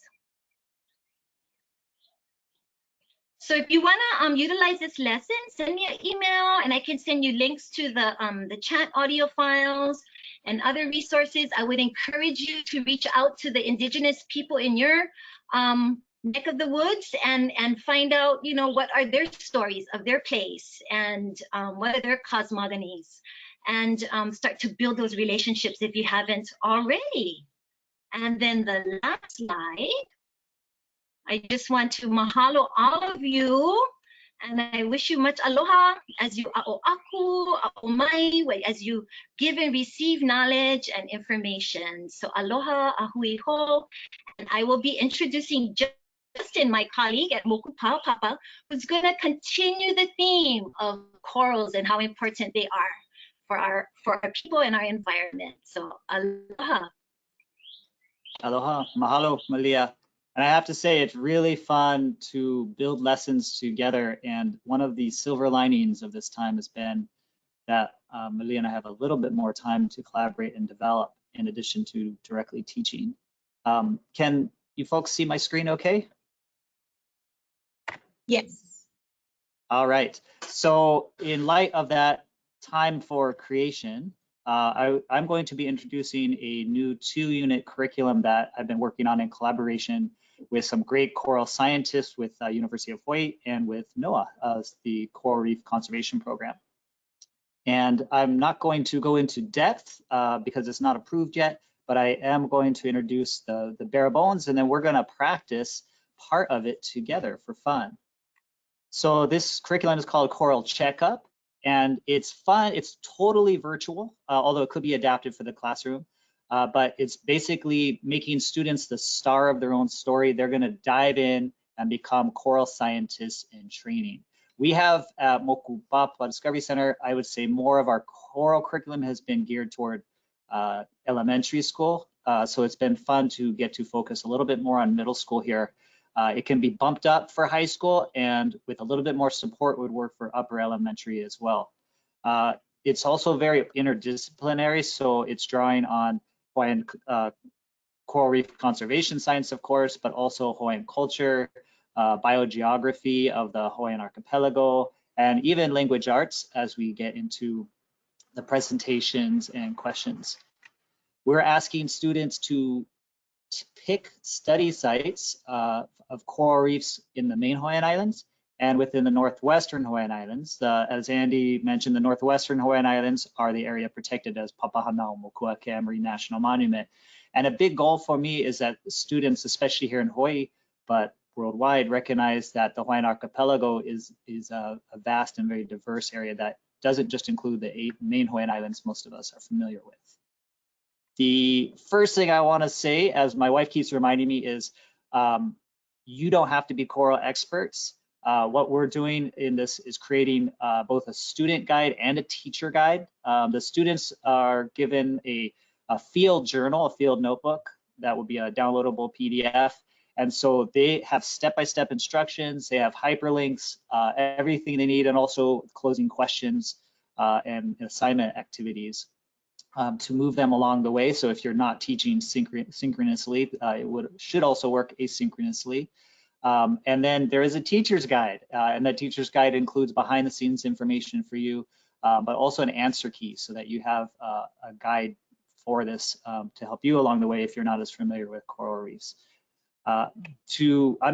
So if you want to utilize this lesson, send me an email and I can send you links to the chat audio files and other resources. I would encourage you to reach out to the Indigenous people in your neck of the woods and find out, you know, what are their stories of their place and what are their cosmogonies, and start to build those relationships if you haven't already. And then the last slide. I just want to mahalo all of you, and I wish you much aloha as you a'oaku, a'omai, as you give and receive knowledge and information. So aloha, ahui ho, and I will be introducing Justin, my colleague at Moku Papa, who's going to continue the theme of corals and how important they are for our people and our environment. So aloha. Aloha, mahalo, Malia. And I have to say, it's really fun to build lessons together. And one of the silver linings of this time has been that Malia and I have a little bit more time to collaborate and develop in addition to directly teaching. Can you folks see my screen okay? Yes. All right. So in light of that time for creation, I'm going to be introducing a new 2-unit curriculum that I've been working on in collaboration with some great coral scientists with University of Hawaii and with NOAA, the Coral Reef Conservation Program. And I'm not going to go into depth because it's not approved yet, but I am going to introduce the bare bones, and then we're going to practice part of it together for fun. So this curriculum is called Coral Checkup, and it's fun. It's totally virtual, although it could be adapted for the classroom. But it's basically making students the star of their own story. They're going to dive in and become coral scientists in training. We have at Moku Papa Discovery Center, I would say more of our coral curriculum has been geared toward elementary school. So it's been fun to get to focus a little bit more on middle school here. It can be bumped up for high school, and with a little bit more support would work for upper elementary as well. It's also very interdisciplinary, so it's drawing on Hawaiian coral reef conservation science, of course, but also Hawaiian culture, biogeography of the Hawaiian archipelago, and even language arts as we get into the presentations and questions. We're asking students to pick study sites of coral reefs in the main Hawaiian Islands and within the Northwestern Hawaiian Islands. As Andy mentioned, the Northwestern Hawaiian Islands are the area protected as Papahanaumokuakea Marine National Monument. And a big goal for me is that students, especially here in Hawaii, but worldwide, recognize that the Hawaiian archipelago is a vast and very diverse area that doesn't just include the 8 main Hawaiian Islands most of us are familiar with. The first thing I want to say, as my wife keeps reminding me, is you don't have to be coral experts. What we're doing in this is creating both a student guide and a teacher guide. The students are given a field journal, a field notebook that will be a downloadable PDF. And so they have step-by-step instructions, they have hyperlinks, everything they need, and also closing questions and assignment activities to move them along the way. So if you're not teaching synchronously, it should also work asynchronously. And then there is a teacher's guide, and that teacher's guide includes behind the scenes information for you, but also an answer key so that you have a guide for this to help you along the way if you're not as familiar with coral reefs. I'm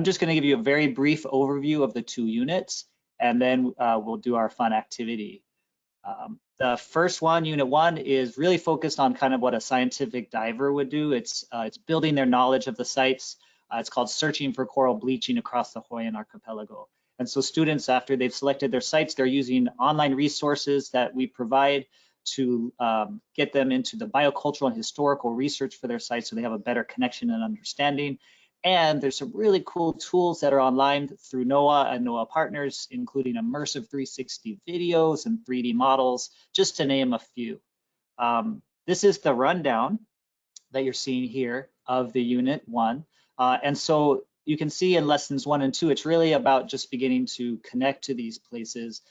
just going to give you a very brief overview of the 2 units, and then we'll do our fun activity. The first one, Unit 1, is really focused on kind of what a scientific diver would do. It's building their knowledge of the sites. It's called Searching for Coral Bleaching Across the Hawaiian Archipelago. And so students, after they've selected their sites, they're using online resources that we provide to get them into the biocultural and historical research for their sites so they have a better connection and understanding. And there's some really cool tools that are online through NOAA and NOAA partners, including immersive 360 videos and 3D models, just to name a few. This is the rundown that you're seeing here of the Unit 1. And so you can see in lessons 1 and 2, it's really about just beginning to connect to these places.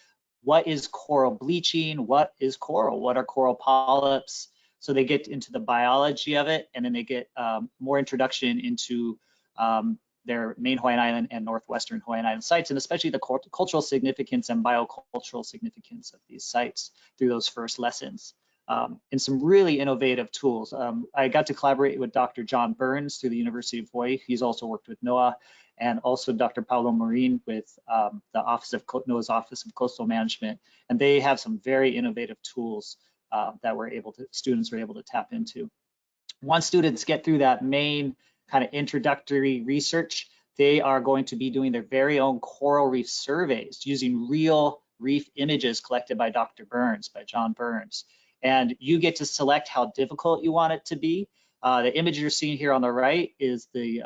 What is coral bleaching? What is coral? What are coral polyps? So they get into the biology of it, and then they get more introduction into their main Hawaiian Island and Northwestern Hawaiian Island sites, and especially the cultural significance and biocultural significance of these sites through those first lessons. And some really innovative tools. I got to collaborate with Dr. John Burns through the University of Hawaii. He's also worked with NOAA, and also Dr. Paulo Marin with the NOAA's Office of Coastal Management. And they have some very innovative tools that students were able to tap into. Once students get through that main kind of introductory research, they are going to be doing their very own coral reef surveys using real reef images collected by Dr. Burns, by John Burns. And you get to select how difficult you want it to be. The image you're seeing here on the right is the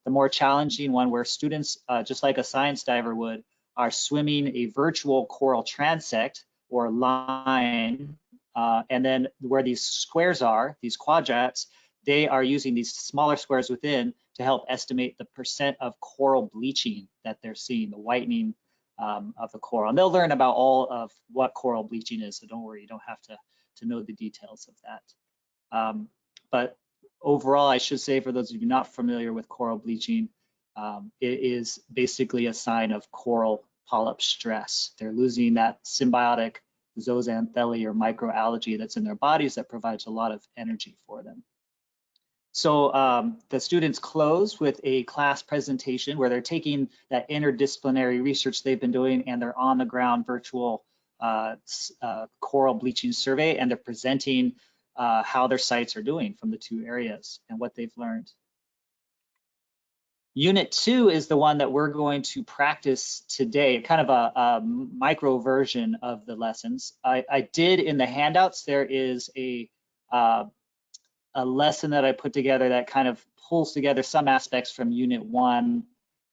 more challenging one, where students, just like a science diver would, are swimming a virtual coral transect or line. And then where these squares are, these quadrats, they are using these smaller squares within to help estimate the percent of coral bleaching that they're seeing, the whitening of the coral. And they'll learn about all of what coral bleaching is, so don't worry, you don't have to know the details of that. But overall, I should say, for those of you not familiar with coral bleaching, it is basically a sign of coral polyp stress. They're losing that symbiotic zooxanthellae or microalgae that's in their bodies that provides a lot of energy for them. So the students close with a class presentation where they're taking that interdisciplinary research they've been doing and their on-the-ground virtual coral bleaching survey, and they're presenting how their sites are doing from the 2 areas and what they've learned. Unit 2 is the one that we're going to practice today, kind of a micro version of the lessons. I did in the handouts, there is a lesson that I put together that kind of pulls together some aspects from Unit 1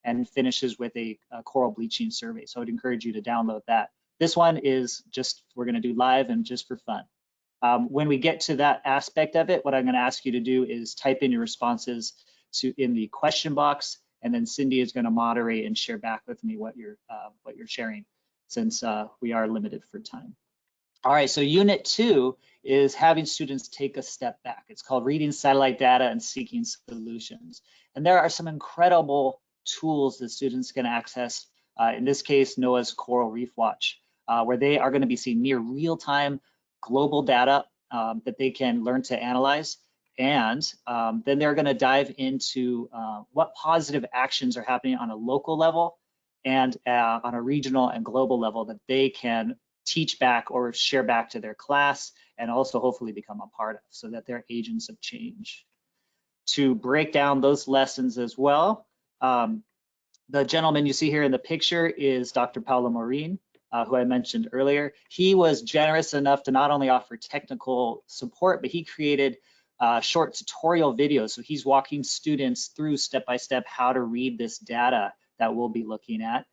and finishes with a coral bleaching survey. So I would encourage you to download that. This one is just, we're going to do live and just for fun. When we get to that aspect of it, what I'm going to ask you to do is type in your responses in the question box, and then Cindy is going to moderate and share back with me what you're sharing, since we are limited for time. All right, so Unit 2 is having students take a step back. It's called Reading Satellite Data and Seeking Solutions. And there are some incredible tools that students can access, in this case, NOAA's Coral Reef Watch, where they are going to be seeing near real-time global data that they can learn to analyze. And then they're going to dive into what positive actions are happening on a local level and on a regional and global level that they can teach back or share back to their class, and also hopefully become a part of, so that they're agents of change. To break down those lessons as well, the gentleman you see here in the picture is Dr. Paulo Marin, who I mentioned earlier. He was generous enough to not only offer technical support, but he created short tutorial videos. So he's walking students through step-by-step how to read this data that we'll be looking at.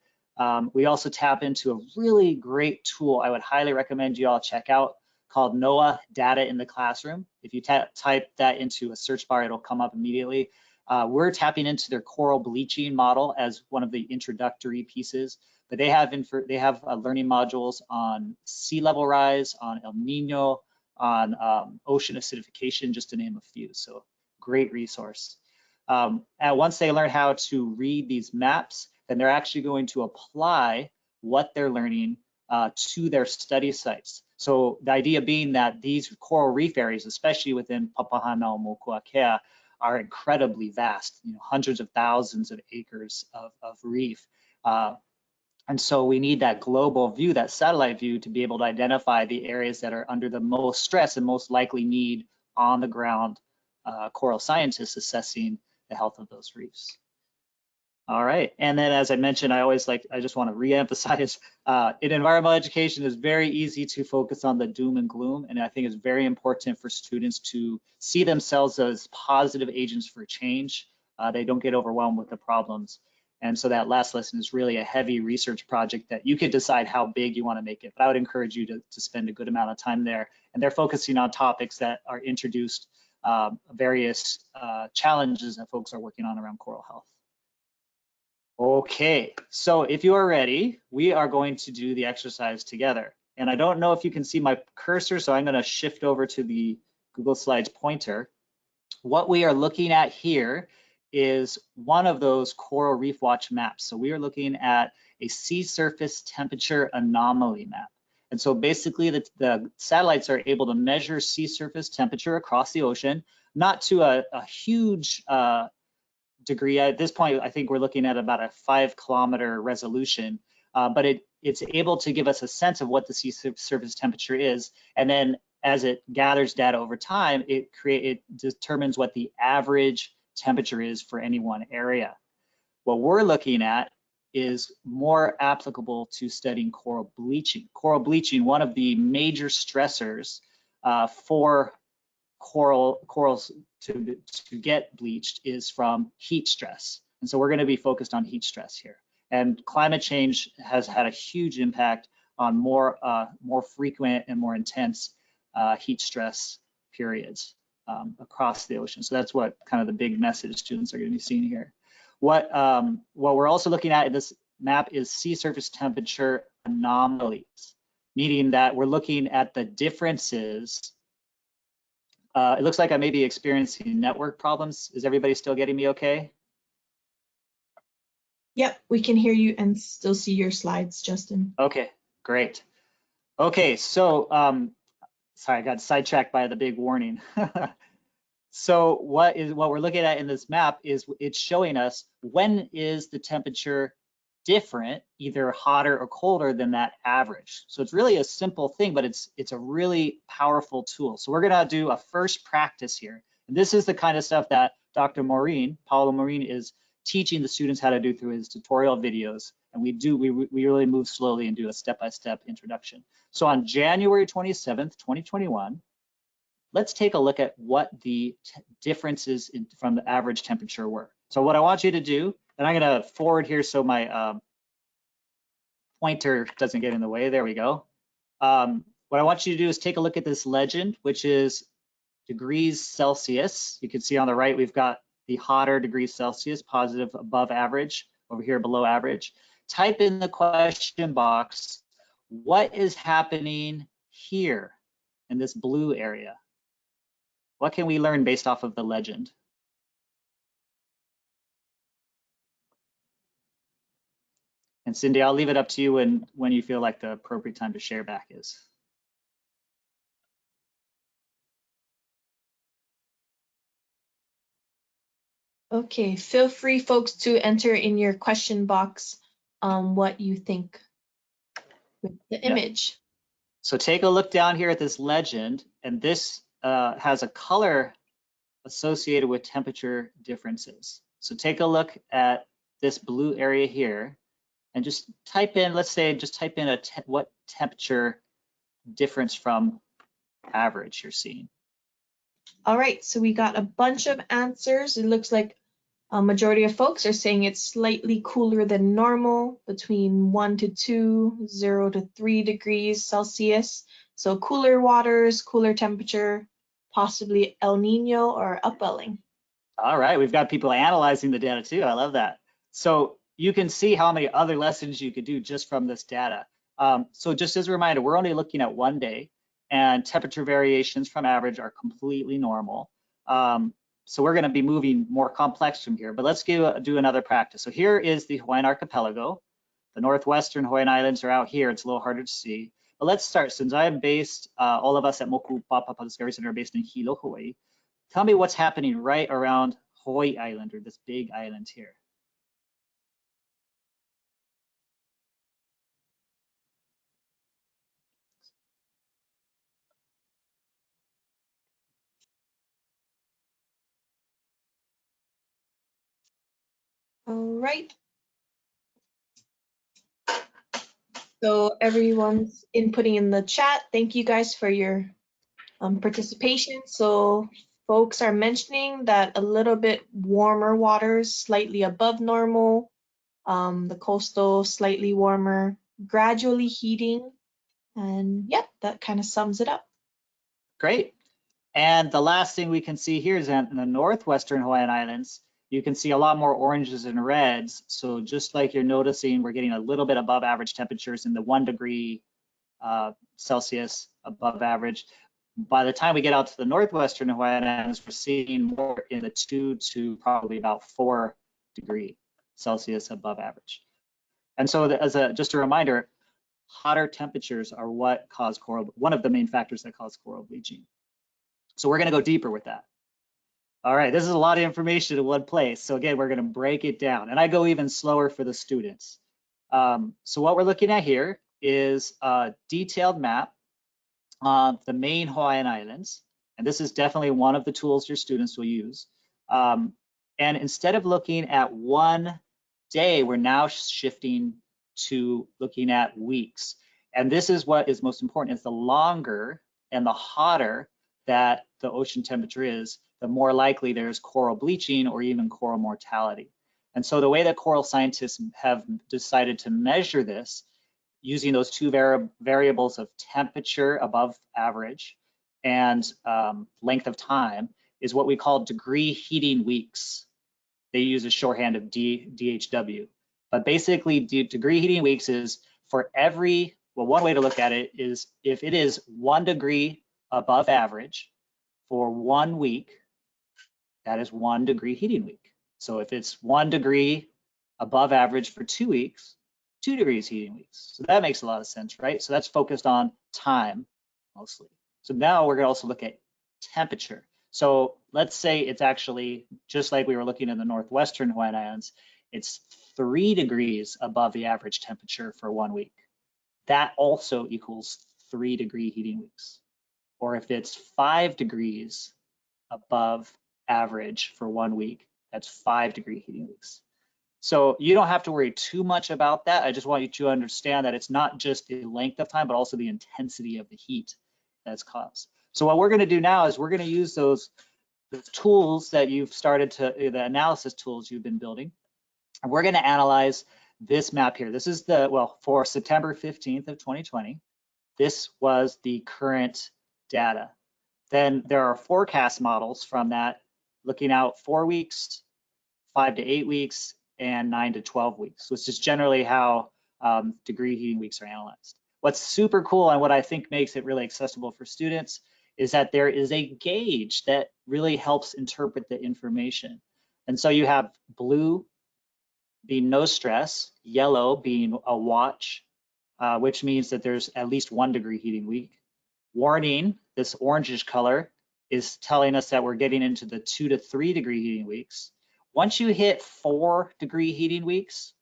We also tap into a really great tool I would highly recommend you all check out, called NOAA Data in the Classroom. If you type that into a search bar, it'll come up immediately. We're tapping into their coral bleaching model as one of the introductory pieces, but they have learning modules on sea level rise, on El Nino, on ocean acidification, just to name a few. So great resource. And once they learn how to read these maps, then they're actually going to apply what they're learning to their study sites. So the idea being that these coral reef areas, especially within Papahanaumokuakea, are incredibly vast, hundreds of thousands of acres of reef. And so we need that global view, that satellite view, to be able to identify the areas that are under the most stress and most likely need on the ground coral scientists assessing the health of those reefs. All right, and then as I mentioned, I just want to reemphasize, in environmental education, it's very easy to focus on the doom and gloom, and I think it's very important for students to see themselves as positive agents for change. They don't get overwhelmed with the problems. And so that last lesson is really a heavy research project that you could decide how big you want to make it, but I would encourage you to spend a good amount of time there. And they're focusing on topics that are introduced, various challenges that folks are working on around coral health. Okay, so if you are ready, we are going to do the exercise together. And I don't know if you can see my cursor, so I'm going to shift over to the Google Slides pointer. What we are looking at here is one of those coral reef watch maps. So we are looking at a sea surface temperature anomaly map. And so basically the satellites are able to measure sea surface temperature across the ocean, not to a huge degree. At this point, I think we're looking at about a 5-kilometer resolution, but it's able to give us a sense of what the sea surface temperature is. And then as it gathers data over time, it determines what the average temperature is for any one area. What we're looking at is more applicable to studying coral bleaching. Coral bleaching, one of the major stressors for corals to get bleached is from heat stress. And so we're going to be focused on heat stress here. And climate change has had a huge impact on more frequent and more intense heat stress periods across the ocean. So that's what kind of the big message students are going to be seeing here. What we're also looking at in this map is sea surface temperature anomalies, meaning that we're looking at the differences. It looks like I may be experiencing network problems. Is everybody still getting me okay? Yep, we can hear you and still see your slides, Justin. Okay, great. Okay, so sorry, I got sidetracked by the big warning. So what we're looking at in this map is it's showing us when is the temperature different, either hotter or colder than that average. So it's really a simple thing, but it's a really powerful tool. So we're gonna do a first practice here. And this is the kind of stuff that Dr. Paulo Maureen is teaching the students how to do through his tutorial videos. And we really move slowly and do a step-by-step introduction. So on January 27th, 2021, let's take a look at what the differences from the average temperature were. So what I want you to do, and I'm going to forward here so my pointer doesn't get in the way. There we go. What I want you to do is take a look at this legend, which is degrees Celsius. You can see on the right, we've got the hotter degrees Celsius, positive above average, over here below average. Type in the question box, what is happening here in this blue area? What can we learn based off of the legend? And Cindy, I'll leave it up to you when you feel like the appropriate time to share back is. Okay, feel free, folks, to enter in your question box what you think with the image. So take a look down here at this legend, and this has a color associated with temperature differences. So take a look at this blue area here and just type in, let's say, just type in what temperature difference from average you're seeing. All right, so we got a bunch of answers. It looks like a majority of folks are saying it's slightly cooler than normal, between 1 to 2, 0 to 3 degrees Celsius. So cooler waters, cooler temperature, possibly El Nino or upwelling. All right, we've got people analyzing the data too. I love that. So you can see how many other lessons you could do just from this data. So just as a reminder, we're only looking at 1 day, and temperature variations from average are completely normal. So we're going to be moving more complex from here, but let's do another practice. So here is the Hawaiian archipelago. The Northwestern Hawaiian Islands are out here. It's a little harder to see. But let's start. Since I am based, all of us at Moku Papapa Discovery Center are based in Hilo, Hawaii. Tell me what's happening right around Hawaii Island, or this big island here. All right, So everyone's inputting in the chat. Thank you guys for your participation. So folks are mentioning that a little bit warmer waters, slightly above normal, the coastal slightly warmer, gradually heating, and yep, that kind of sums it up. Great. And the last thing we can see here is that in the Northwestern Hawaiian Islands, you can see a lot more oranges and reds. So just like you're noticing, we're getting a little bit above average temperatures in the 1 degree Celsius above average. By the time we get out to the Northwestern Hawaiian Islands, we're seeing more in the 2 to probably about 4 degree Celsius above average. And so as just a reminder, hotter temperatures are what cause coral, one of the main factors that cause coral bleaching. So we're gonna go deeper with that. All right, this is a lot of information in one place. So again, we're gonna break it down, and I go even slower for the students. So what we're looking at here is a detailed map of the main Hawaiian Islands, and this is definitely one of the tools your students will use. And instead of looking at one day, we're now shifting to looking at weeks. And this is what is most important, is the longer and the hotter that the ocean temperature is, the more likely there's coral bleaching or even coral mortality. And so the way that coral scientists have decided to measure this, using those two variables of temperature above average and length of time, is what we call degree heating weeks. They use a shorthand of DHW. But basically, degree heating weeks is for every, well, one way to look at it is if it is 1 degree above average for 1 week, that is 1 degree heating week. So if it's 1 degree above average for 2 weeks, 2 degrees heating weeks. So that makes a lot of sense, right? So that's focused on time mostly. So now we're gonna also look at temperature. So let's say it's actually, just like we were looking in the Northwestern Hawaiian Islands, it's 3 degrees above the average temperature for 1 week. That also equals 3 degree heating weeks. Or if it's 5 degrees above average for 1 week, that's 5 degree heating weeks. So you don't have to worry too much about that. I just want you to understand that it's not just the length of time, but also the intensity of the heat that's caused. So what we're going to do now is we're going to use those tools that you've started to, the analysis tools you've been building, and we're going to analyze this map here. This is the, well, for September 15th of 2020, this was the current data. Then there are forecast models from that, looking out 4 weeks, 5 to 8 weeks, and 9 to 12 weeks, which is generally how degree heating weeks are analyzed. What's super cool and what I think makes it really accessible for students is that there is a gauge that really helps interpret the information. And so you have blue being no stress, yellow being a watch, which means that there's at least 1 degree heating week. Warning, this orangish color is telling us that we're getting into the 2 to 3 degree heating weeks. Once you hit 4 degree heating weeks,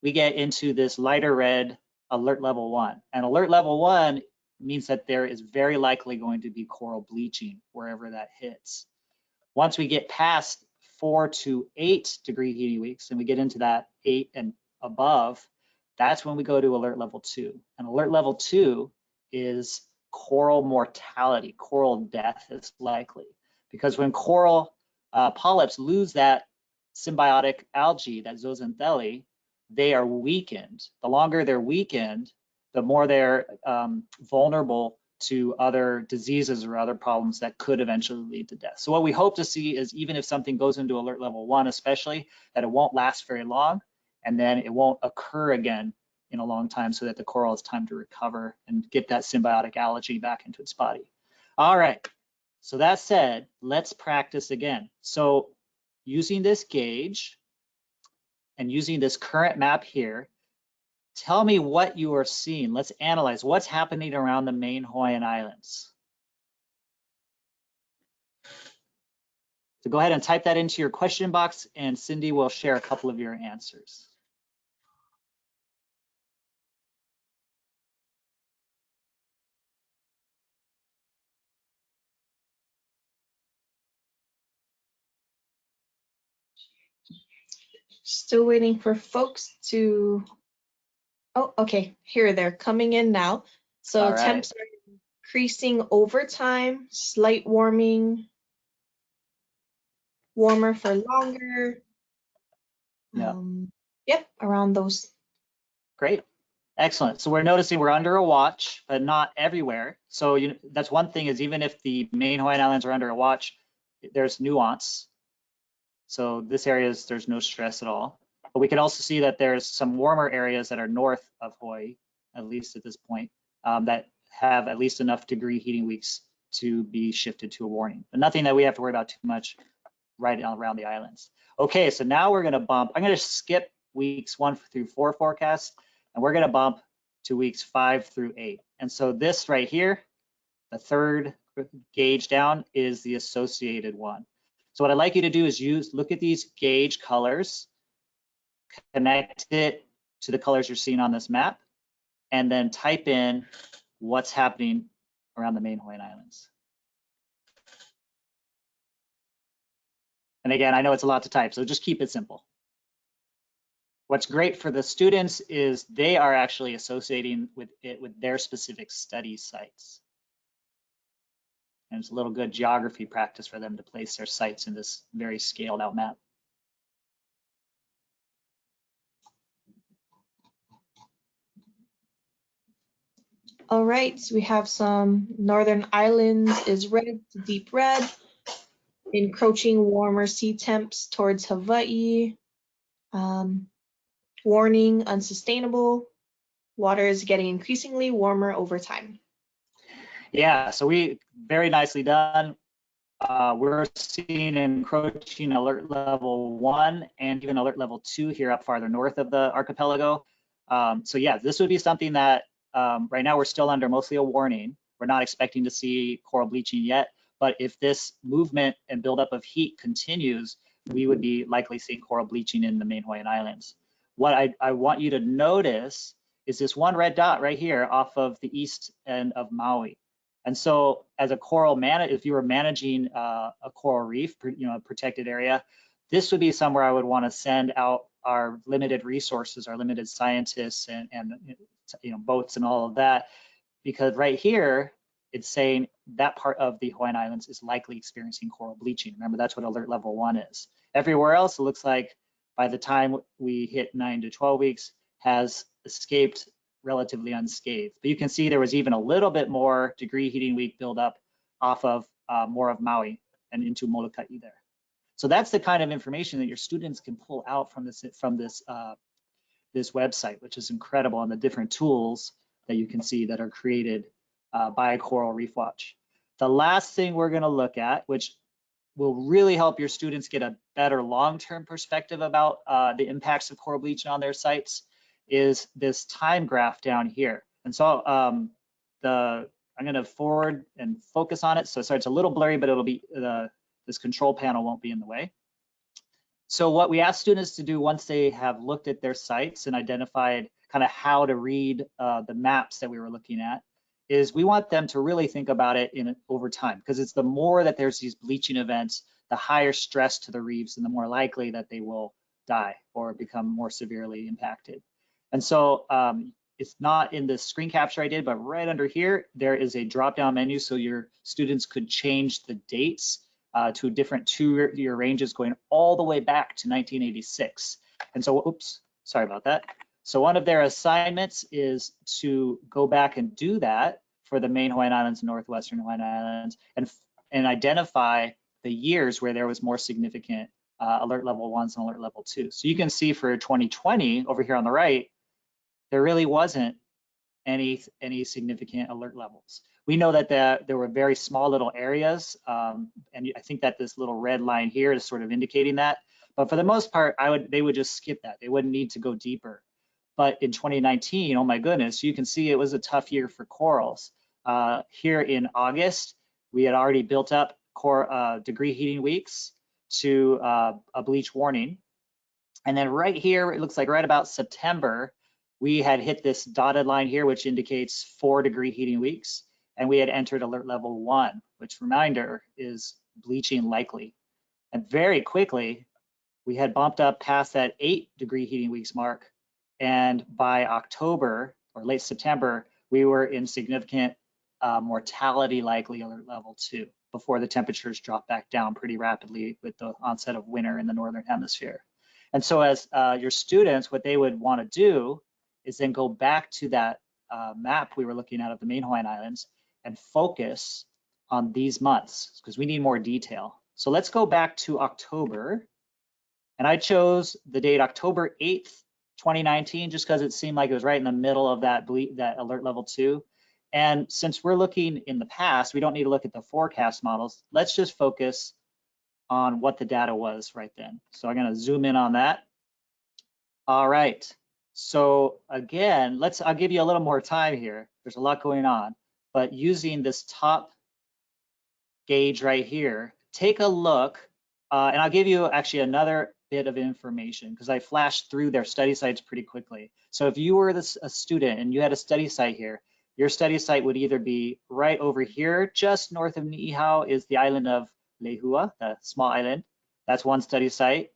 we get into this lighter red alert level 1. And alert level 1 means that there is very likely going to be coral bleaching wherever that hits. Once we get past 4 to 8 degree heating weeks and we get into that 8 and above, that's when we go to alert level 2. And alert level 2 is coral mortality, coral death is likely. Because when coral polyps lose that symbiotic algae, that zooxanthellae, they are weakened. The longer they're weakened, the more they're vulnerable to other diseases or other problems that could eventually lead to death. So what we hope to see is, even if something goes into alert level 1 especially, that it won't last very long, and then it won't occur again in a long time, so that the coral has time to recover and get that symbiotic algae back into its body. All right, so that said, let's practice again. So using this gauge and using this current map here, tell me what you are seeing. Let's analyze what's happening around the main Hawaiian Islands. So go ahead and type that into your question box, and Cindy will share a couple of your answers. Still waiting for folks to, Oh, okay, here they're coming in now. So All right. temps are increasing over time, slight warming, warmer for longer. Yeah. Yep, around those. Great. Excellent. So we're noticing we're under a watch, but not everywhere. So that's one thing, is even if the main Hawaiian Islands are under a watch, there's nuance. So this area there's no stress at all. But we can also see that there's some warmer areas that are north of Hawaii, at least at this point, that have at least enough degree heating weeks to be shifted to a warning. But nothing that we have to worry about too much right around the islands. Okay, so now we're gonna bump. I'm gonna skip weeks 1 through 4 forecast, and we're gonna bump to weeks 5 through 8. And so this right here, the third gauge down, is the associated one. So what I'd like you to do is look at these gauge colors, connect it to the colors you're seeing on this map, and then type in what's happening around the main Hawaiian Islands. And again, I know it's a lot to type, so just keep it simple. What's great for the students is they are actually associating with it with their specific study sites. And it's a little good geography practice for them to place their sites in this very scaled out map. All right, so we have some northern islands is red to deep red, encroaching warmer sea temps towards Hawaii. Warning, unsustainable. Water is getting increasingly warmer over time. Yeah, so we very nicely done. We're seeing encroaching alert level 1 and even alert level 2 here up farther north of the archipelago. So yeah, this would be something that right now we're still under mostly a warning. We're not expecting to see coral bleaching yet, but if this movement and buildup of heat continues, we would be likely seeing coral bleaching in the main Hawaiian Islands. What I want you to notice is this one red dot right here off of the east end of Maui. And so as a coral if you were managing a coral reef, a protected area, this would be somewhere I would want to send out our limited resources, our limited scientists and boats and all of that, because right here, it's saying that part of the Hawaiian Islands is likely experiencing coral bleaching. Remember, that's what alert level 1 is. Everywhere else, it looks like by the time we hit 9 to 12 weeks, has escaped relatively unscathed. But you can see there was even a little bit more degree heating week buildup off of more of Maui and into Molokai there. So that's the kind of information that your students can pull out from this website, which is incredible, and the different tools that you can see that are created by Coral Reef Watch. The last thing we're going to look at, which will really help your students get a better long-term perspective about the impacts of coral bleaching on their sites, is this time graph down here. And so I'm going to forward and focus on it. So sorry, it's a little blurry, but it'll be this control panel won't be in the way. So what we ask students to do once they have looked at their sites and identified kind of how to read the maps that we were looking at, is we want them to really think about it over time, because it's the more that there's these bleaching events, the higher stress to the reefs and the more likely that they will die or become more severely impacted. And so it's not in the screen capture I did, but right under here, there is a drop-down menu so your students could change the dates to different 2-year ranges going all the way back to 1986. And so, oops, sorry about that. So one of their assignments is to go back and do that for the main Hawaiian Islands and Northwestern Hawaiian Islands and identify the years where there was more significant alert level 1s and alert level 2s. So you can see for 2020 over here on the right, there really wasn't any significant alert levels. We know that there were very small little areas, and I think that this little red line here is sort of indicating that. But for the most part, they would just skip that. They wouldn't need to go deeper. But in 2019, oh my goodness, you can see it was a tough year for corals. Here in August, we had already built up degree heating weeks to a bleach warning. And then right here, it looks like right about September, we had hit this dotted line here, which indicates 4 degree heating weeks. And we had entered alert level 1, which, reminder, is bleaching likely. And very quickly, we had bumped up past that 8 degree heating weeks mark And by October or late September, we were in significant mortality likely alert level 2 before the temperatures dropped back down pretty rapidly with the onset of winter in the Northern Hemisphere. And so as your students, what they would want to do is then go back to that map we were looking at of the main Hawaiian Islands and focus on these months because we need more detail. So let's go back to October. And I chose the date October 8th, 2019, just because it seemed like it was right in the middle of that alert level 2. And since we're looking in the past, we don't need to look at the forecast models. Let's just focus on what the data was right then. So I'm going to zoom in on that. All right. So again, I'll give you a little more time here. There's a lot going on, but using this top gauge right here, take a look, and I'll give you actually another bit of information because I flashed through their study sites pretty quickly. So if you were a student and you had a study site here, your study site would either be right over here, just north of Ni'ihau is the island of Lehua, the small island. That's one study site.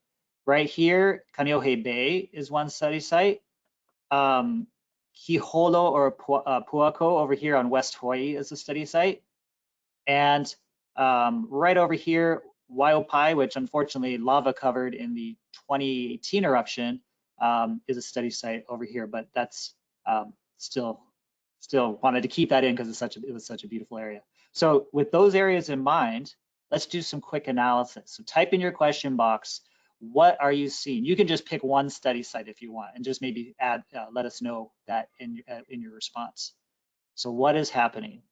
Right here, Kaneohe Bay is one study site. Kiholo or Puako over here on West Hawaii is a study site. And right over here, Waiopai, which unfortunately lava covered in the 2018 eruption, is a study site over here, but that's still wanted to keep that in because it was such a beautiful area. So with those areas in mind, let's do some quick analysis. So type in your question box, what are you seeing? You can just pick one study site if you want and just maybe add, let us know that in your response. So what is happening?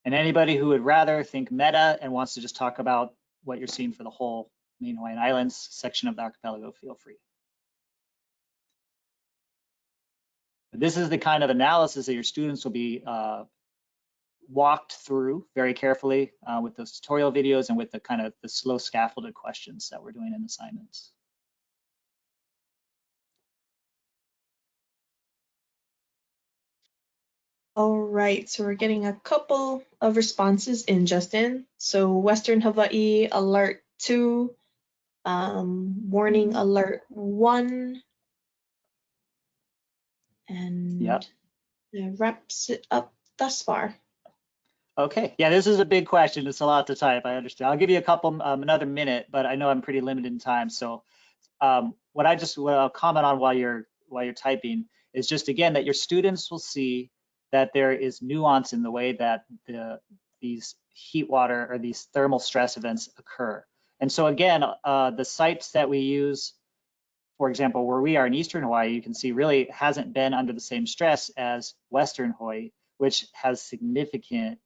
And anybody who would rather think meta and wants to just talk about what you're seeing for the whole main Hawaiian Islands section of the archipelago, feel free. But this is the kind of analysis that your students will be walked through very carefully with those tutorial videos and with the kind of the slow scaffolded questions that we're doing in assignments. All right, so we're getting a couple of responses in, Justin. So Western Hawaii alert 2, warning alert 1, and yep. that wraps it up thus far. Okay, yeah, this is a big question. It's a lot to type, I understand. I'll give you a couple, another minute, but I know I'm pretty limited in time. So what I'll comment on while you're typing is just again that your students will see that there is nuance in the way that these heat water or these thermal stress events occur. And so again, the sites that we use, for example, where we are in Eastern Hawaii, you can see really hasn't been under the same stress as Western Hawaii, which has significant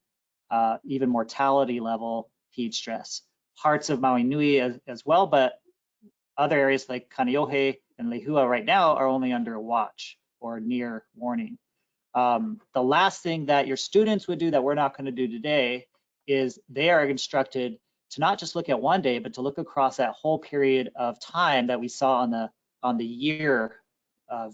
even mortality level heat stress. Parts of Maui Nui as well, but other areas like Kaneohe and Lehua right now are only under watch or near warning. The last thing that your students would do that we're not going to do today is they are instructed to not just look at one day, but to look across that whole period of time that we saw on the year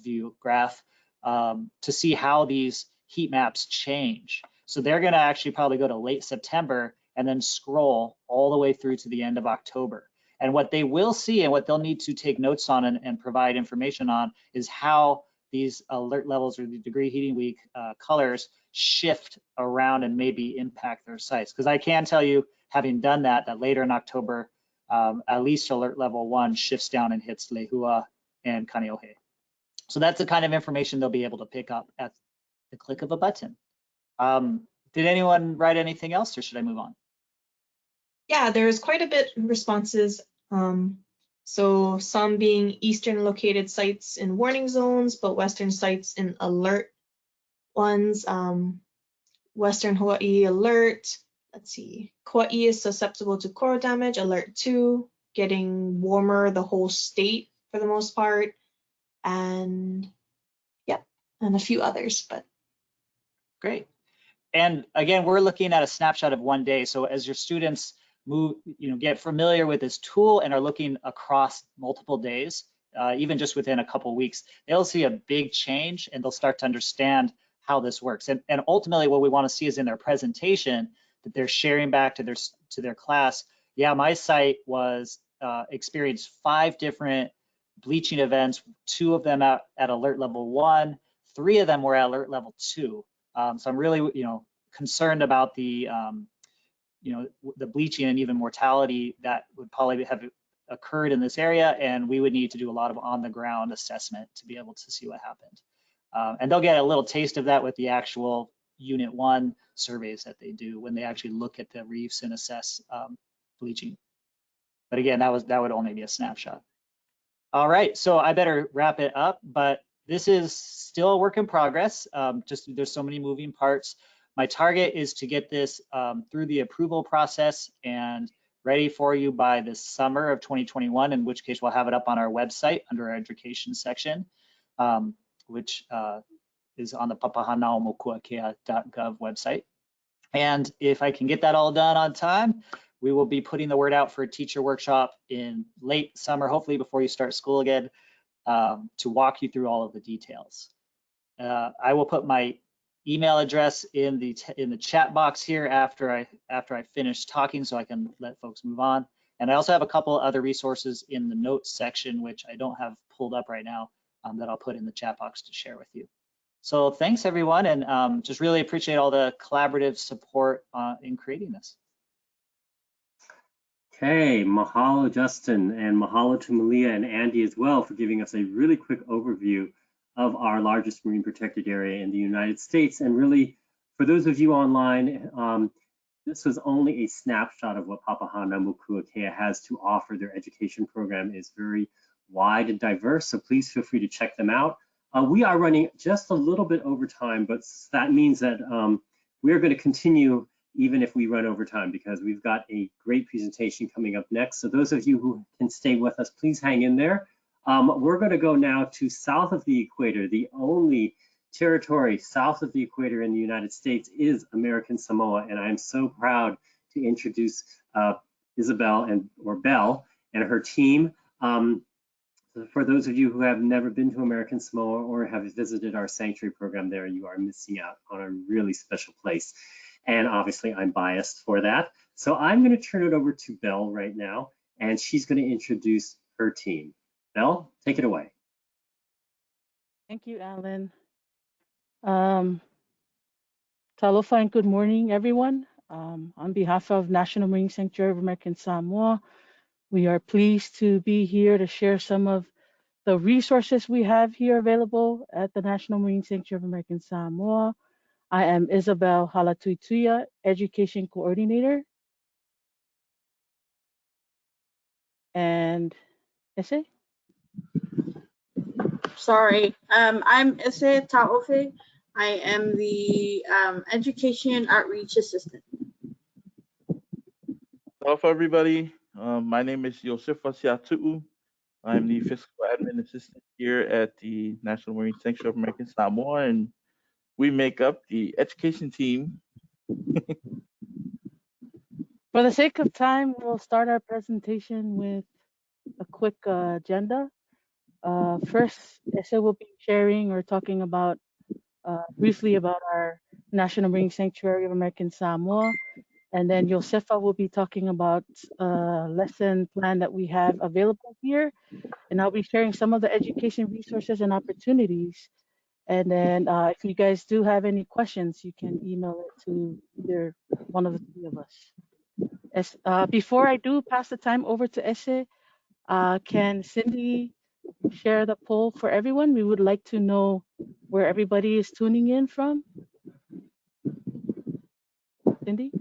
view graph to see how these heat maps change. So they're going to actually probably go to late September and then scroll all the way through to the end of October. And what they will see and what they'll need to take notes on and provide information on is how these alert levels or the degree heating week colors shift around and maybe impact their sites. Because I can tell you, having done that later in October, at least alert level 1 shifts down and hits Lehua and Kaneohe. So that's the kind of information they'll be able to pick up at the click of a button. Did anyone write anything else, or should I move on? Yeah, there's quite a bit of responses. So some being Eastern located sites in warning zones, but Western sites in alert ones. Western Hawaii alert. Let's see. Kauai is susceptible to coral damage, alert 2, getting warmer the whole state for the most part. And yep, and a few others, but. Great. And again, we're looking at a snapshot of one day. So as your students move, get familiar with this tool and are looking across multiple days, even just within a couple of weeks, they'll see a big change and they'll start to understand how this works. And ultimately what we want to see is in their presentation that they're sharing back to their class. Yeah, my site was experienced 5 different bleaching events, 2 of them at alert level 1, 3 of them were at alert level 2. So I'm really, concerned about the, the bleaching and even mortality that would probably have occurred in this area, and we would need to do a lot of on-the-ground assessment to be able to see what happened. And they'll get a little taste of that with the actual Unit 1 surveys that they do when they actually look at the reefs and assess bleaching. But again, that would only be a snapshot. All right, so I better wrap it up, but this is still a work in progress. Just there's so many moving parts. My target is to get this through the approval process and ready for you by the summer of 2021, in which case we'll have it up on our website under our education section, which is on the Papahanaumokuakea.gov website. And if I can get that all done on time, we will be putting the word out for a teacher workshop in late summer, hopefully before you start school again, to walk you through all of the details. I will put my email address in the chat box here after I finish talking, so I can let folks move on. And I also have a couple other resources in the notes section, which I don't have pulled up right now, that I'll put in the chat box to share with you. So thanks everyone, and just really appreciate all the collaborative support in creating this. Okay, mahalo Justin, and mahalo to Malia and Andy as well for giving us a really quick overview of our largest marine protected area in the United States. And really, for those of you online, this was only a snapshot of what Papahanaumokuakea has to offer. Their education program is very wide and diverse, so please feel free to check them out. We are running just a little bit over time, but that means that we're going to continue even if we run over time, because we've got a great presentation coming up next. So those of you who can stay with us, please hang in there. We're going to go now to south of the equator. The only territory south of the equator in the United States is American Samoa, and I'm so proud to introduce Isabel or Belle and her team. For those of you who have never been to American Samoa or have visited our sanctuary program there, you are missing out on a really special place. And obviously I'm biased for that. So I'm going to turn it over to Belle right now, and she's going to introduce her team. Belle, take it away. Thank you, Alan. Talofa and good morning, everyone. On behalf of National Marine Sanctuary of American Samoa, we are pleased to be here to share some of the resources we have here available at the National Marine Sanctuary of American Samoa. I am Isabel Halatuituia, Education Coordinator. And Ese? Sorry, I'm Ese Taofe. I am the Education Outreach Assistant. Hello, everybody. My name is Yosefa Siatu'u. I'm the Fiscal Admin Assistant here at the National Marine Sanctuary of American Samoa, and we make up the education team. For the sake of time, we'll start our presentation with a quick agenda. First, Ese will be sharing or talking about briefly about our National Marine Sanctuary of American Samoa. And then Josefa will be talking about a lesson plan that we have available here. And I'll be sharing some of the education resources and opportunities. And then if you guys do have any questions, you can email it to either one of the three of us. Before I do pass the time over to Ese, can Cindy share the poll for everyone? We would like to know where everybody is tuning in from. Cindy?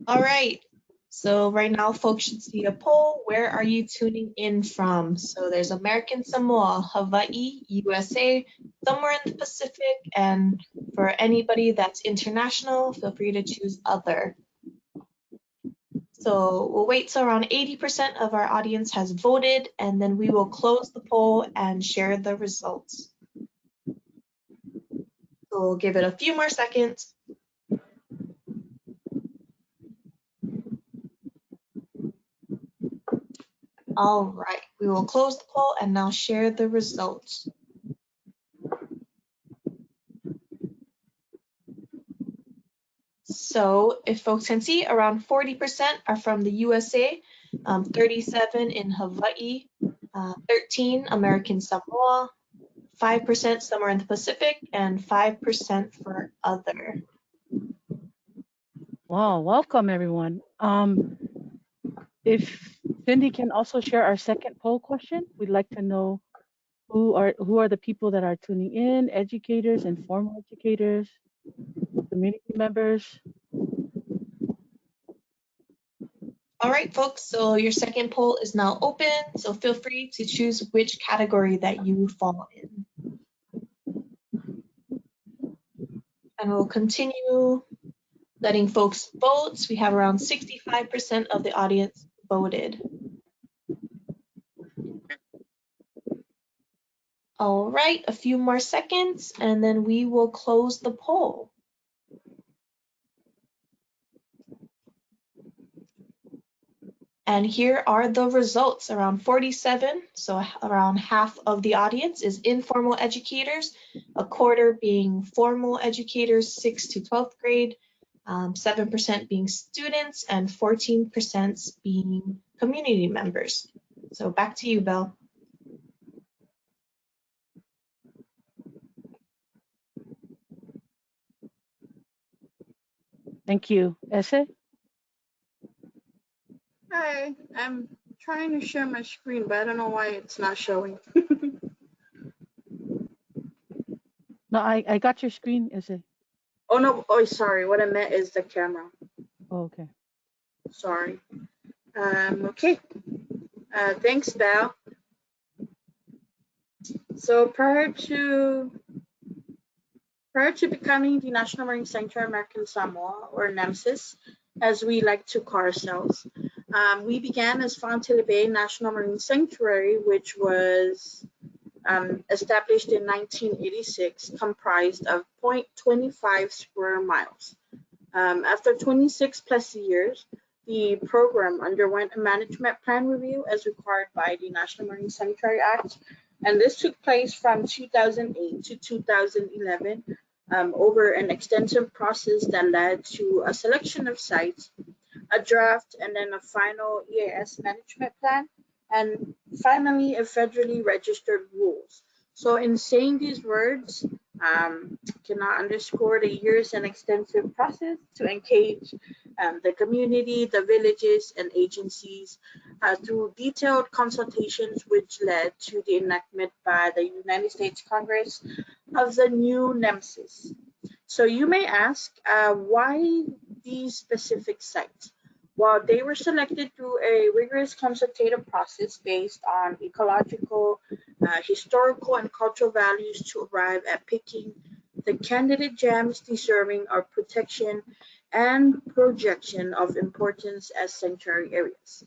All right. So right now, folks should see a poll. Where are you tuning in from? So there's American Samoa, Hawaii, USA, somewhere in the Pacific, and for anybody that's international, feel free to choose other. So we'll wait till around 80% of our audience has voted, and then we will close the poll and share the results. So we'll give it a few more seconds. All right, we will close the poll and now share the results. So if folks can see, around 40% are from the USA, 37 in Hawaii, 13 American Samoa, 5% somewhere in the Pacific, and 5% for other. Wow, welcome everyone. If Cindy can also share our second poll question, we'd like to know who are the people that are tuning in, educators, informal educators, community members. All right, folks, so your second poll is now open, so feel free to choose which category that you fall in. And we'll continue letting folks vote. We have around 65% of the audience voted. All right, a few more seconds, and then we will close the poll. And here are the results. Around 47, so around half of the audience is informal educators, a quarter being formal educators, 6th to 12th grade, 7% being students, and 14% being community members. So back to you, Belle. Thank you. Ese? Hi, I'm trying to share my screen, but I don't know why it's not showing. No, I got your screen, Ese. Oh no, oh sorry, what I meant is the camera. Oh, okay. Sorry. Okay. Thanks, Val. So prior to becoming the National Marine Sanctuary American Samoa, or NAMSIS, as we like to call ourselves, we began as Fontana Bay National Marine Sanctuary, which was established in 1986, comprised of 0.25 square miles. After 26 plus years, the program underwent a management plan review as required by the National Marine Sanctuary Act, and this took place from 2008 to 2011 over an extensive process that led to a selection of sites, a draft, and then a final EAS management plan, and finally a federally registered rules. So in saying these words, cannot underscore the years and extensive process to engage the community, the villages, and agencies through detailed consultations, which led to the enactment by the United States Congress of the new NAMSIS. So you may ask, why these specific sites? Well, they were selected through a rigorous consultative process based on ecological, historical, and cultural values to arrive at picking the candidate gems deserving of protection and projection of importance as sanctuary areas.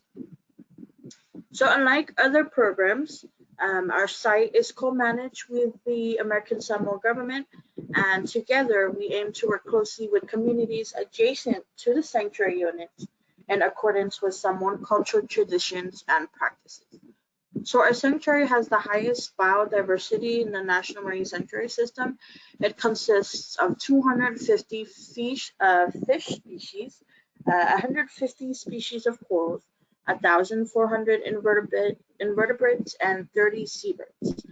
So unlike other programs, our site is co-managed with the American Samoa government, and together we aim to work closely with communities adjacent to the sanctuary units in accordance with Samoan cultural traditions and practices. So our sanctuary has the highest biodiversity in the National Marine Sanctuary System. It consists of 250 fish species, 150 species of corals, 1,400 invertebrates, and 30 seabirds.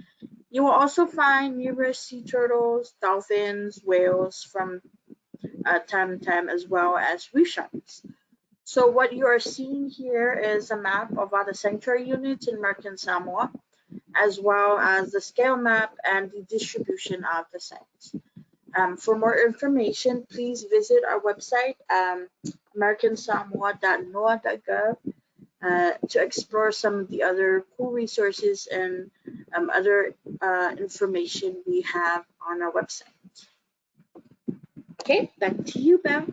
You will also find numerous sea turtles, dolphins, whales from time to time, as well as reef sharks. So what you are seeing here is a map of all the sanctuary units in American Samoa, as well as the scale map and the distribution of the sites. For more information, please visit our website, americansamoa.noaa.gov, to explore some of the other cool resources and other information we have on our website. Okay, back to you, Belle.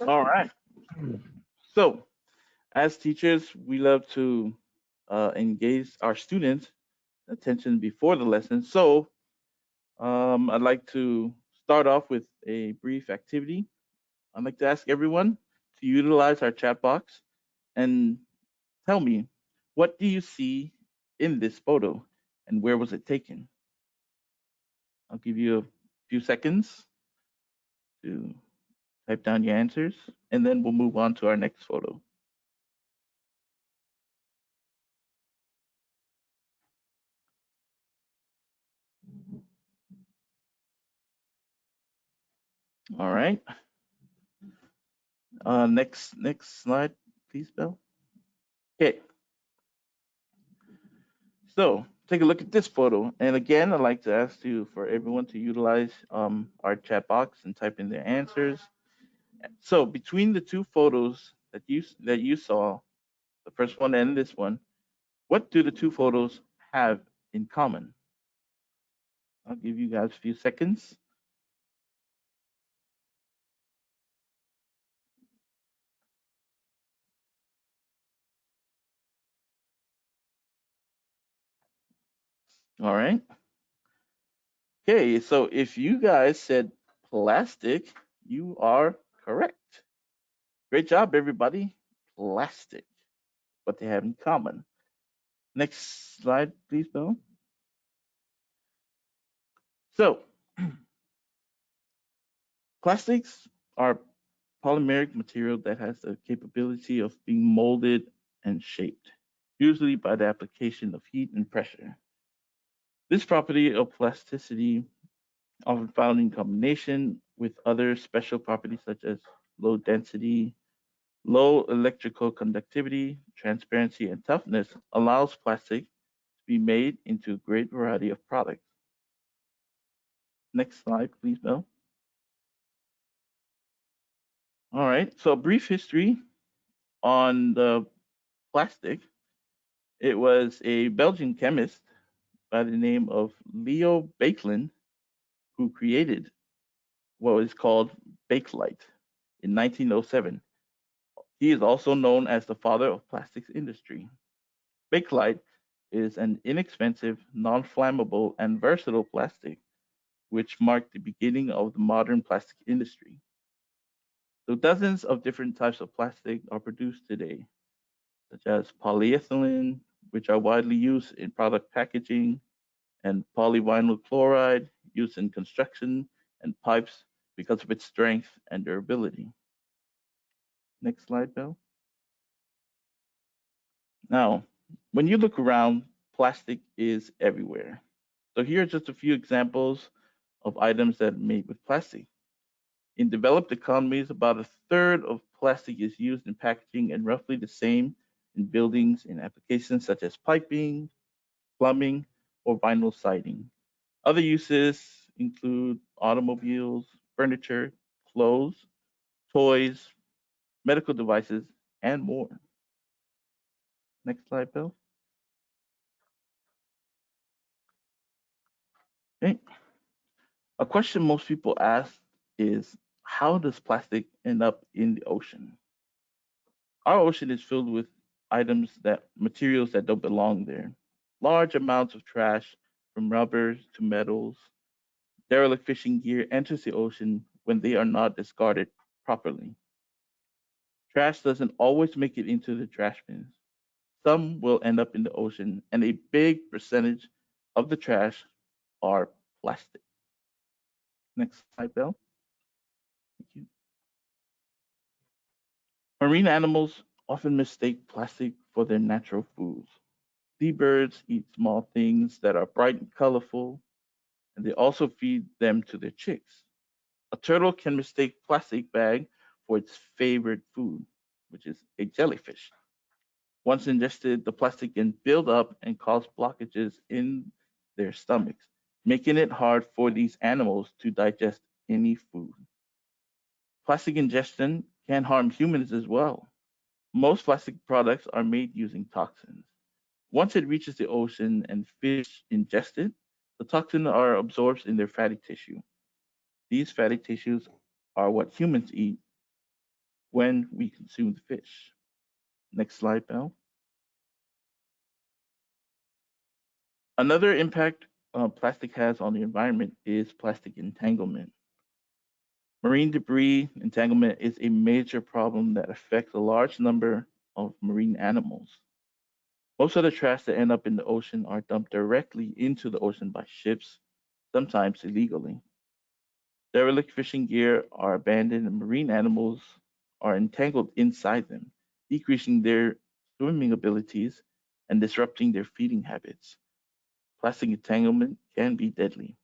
All right. So, as teachers, we love to engage our students' attention before the lesson. So, I'd like to start off with a brief activity. I'd like to ask everyone to utilize our chat box and tell me, what do you see in this photo and where was it taken? I'll give you a few seconds to Type down your answers, and then we'll move on to our next photo. All right. Next slide, please, Bill. Okay. So take a look at this photo. And again, I'd like to ask you for everyone to utilize our chat box and type in their answers. So between the two photos that you saw, the first one and this one, what do the two photos have in common? I'll give you guys a few seconds. All right. Okay, so if you guys said plastic, you are correct. Great job, everybody. Plastic, what they have in common. Next slide, please, Bill. So, plastics are polymeric material that has the capability of being molded and shaped, usually by the application of heat and pressure. This property of plasticity, often found in combination with other special properties such as low density, low electrical conductivity, transparency, and toughness, allows plastic to be made into a great variety of products. Next slide, please, Bill. All right, so a brief history on the plastic. It was a Belgian chemist by the name of Leo Baekeland who created what was called Bakelite in 1907. He is also known as the father of plastics industry. Bakelite is an inexpensive, non-flammable, and versatile plastic, which marked the beginning of the modern plastic industry. So dozens of different types of plastic are produced today, such as polyethylene, which are widely used in product packaging, and polyvinyl chloride used in construction and pipes because of its strength and durability. Next slide, Bill. Now, when you look around, plastic is everywhere. So here are just a few examples of items that are made with plastic. In developed economies, about a third of plastic is used in packaging and roughly the same in buildings in applications such as piping, plumbing, or vinyl siding. Other uses include automobiles, furniture, clothes, toys, medical devices, and more. Next slide, Bill. Okay. A question most people ask is, how does plastic end up in the ocean? Our ocean is filled with materials that don't belong there. Large amounts of trash, from rubbers to metals, derelict fishing gear enters the ocean when they are not discarded properly. Trash doesn't always make it into the trash bins. Some will end up in the ocean, and a big percentage of the trash are plastic. Next slide, Bill. Thank you. Marine animals often mistake plastic for their natural foods. Seabirds eat small things that are bright and colorful, and they also feed them to their chicks. A turtle can mistake plastic bag for its favorite food, which is a jellyfish. Once ingested, the plastic can build up and cause blockages in their stomachs, making it hard for these animals to digest any food. Plastic ingestion can harm humans as well. Most plastic products are made using toxins. Once it reaches the ocean and fish ingest it, the toxins are absorbed in their fatty tissue. These fatty tissues are what humans eat when we consume the fish. Next slide, Belle. Another impact plastic has on the environment is plastic entanglement. Marine debris entanglement is a major problem that affects a large number of marine animals. Most of the trash that end up in the ocean are dumped directly into the ocean by ships, sometimes illegally. Derelict fishing gear are abandoned and marine animals are entangled inside them, decreasing their swimming abilities and disrupting their feeding habits. Plastic entanglement can be deadly.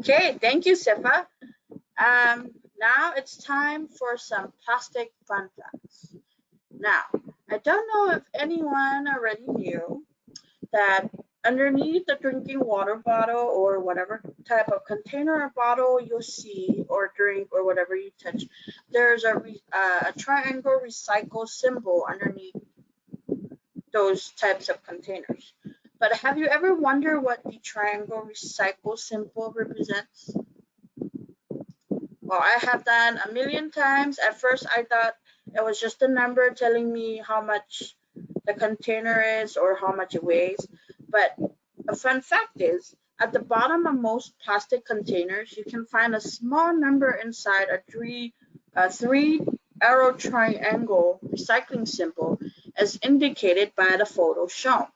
Okay, thank you, Sifa. Now it's time for some plastic fun facts. Now, I don't know if anyone already knew that underneath the drinking water bottle or whatever type of container or bottle you'll see or drink or whatever you touch, there's a triangle recycle symbol underneath those types of containers. But have you ever wondered what the triangle recycle symbol represents? Well, I have done a million times. At first, I thought it was just a number telling me how much the container is or how much it weighs. But a fun fact is, at the bottom of most plastic containers, you can find a small number inside a three arrow triangle recycling symbol as indicated by the photo shown.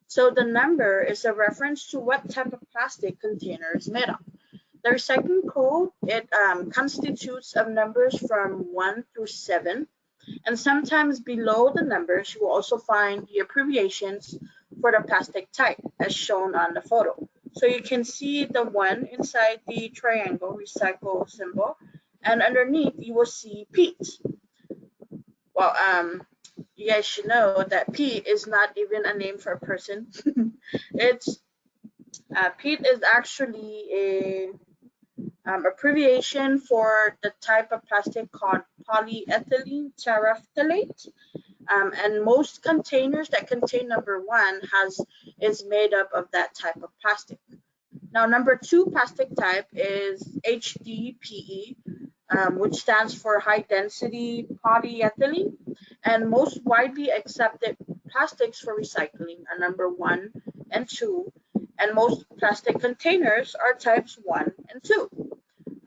So the number is a reference to what type of plastic container is made of. The recycling code, it constitutes of numbers from 1 through 7, and sometimes below the numbers you will also find the abbreviations for the plastic type as shown on the photo. So you can see the 1 inside the triangle recycle symbol, and underneath you will see peat. Well, you guys should know that peat is not even a name for a person. It's peat is actually a abbreviation for the type of plastic called polyethylene terephthalate. And most containers that contain number 1 is made up of that type of plastic. Now, number 2 plastic type is HDPE, which stands for high density polyethylene. And most widely accepted plastics for recycling are number 1 and 2. And most plastic containers are types 1 and 2.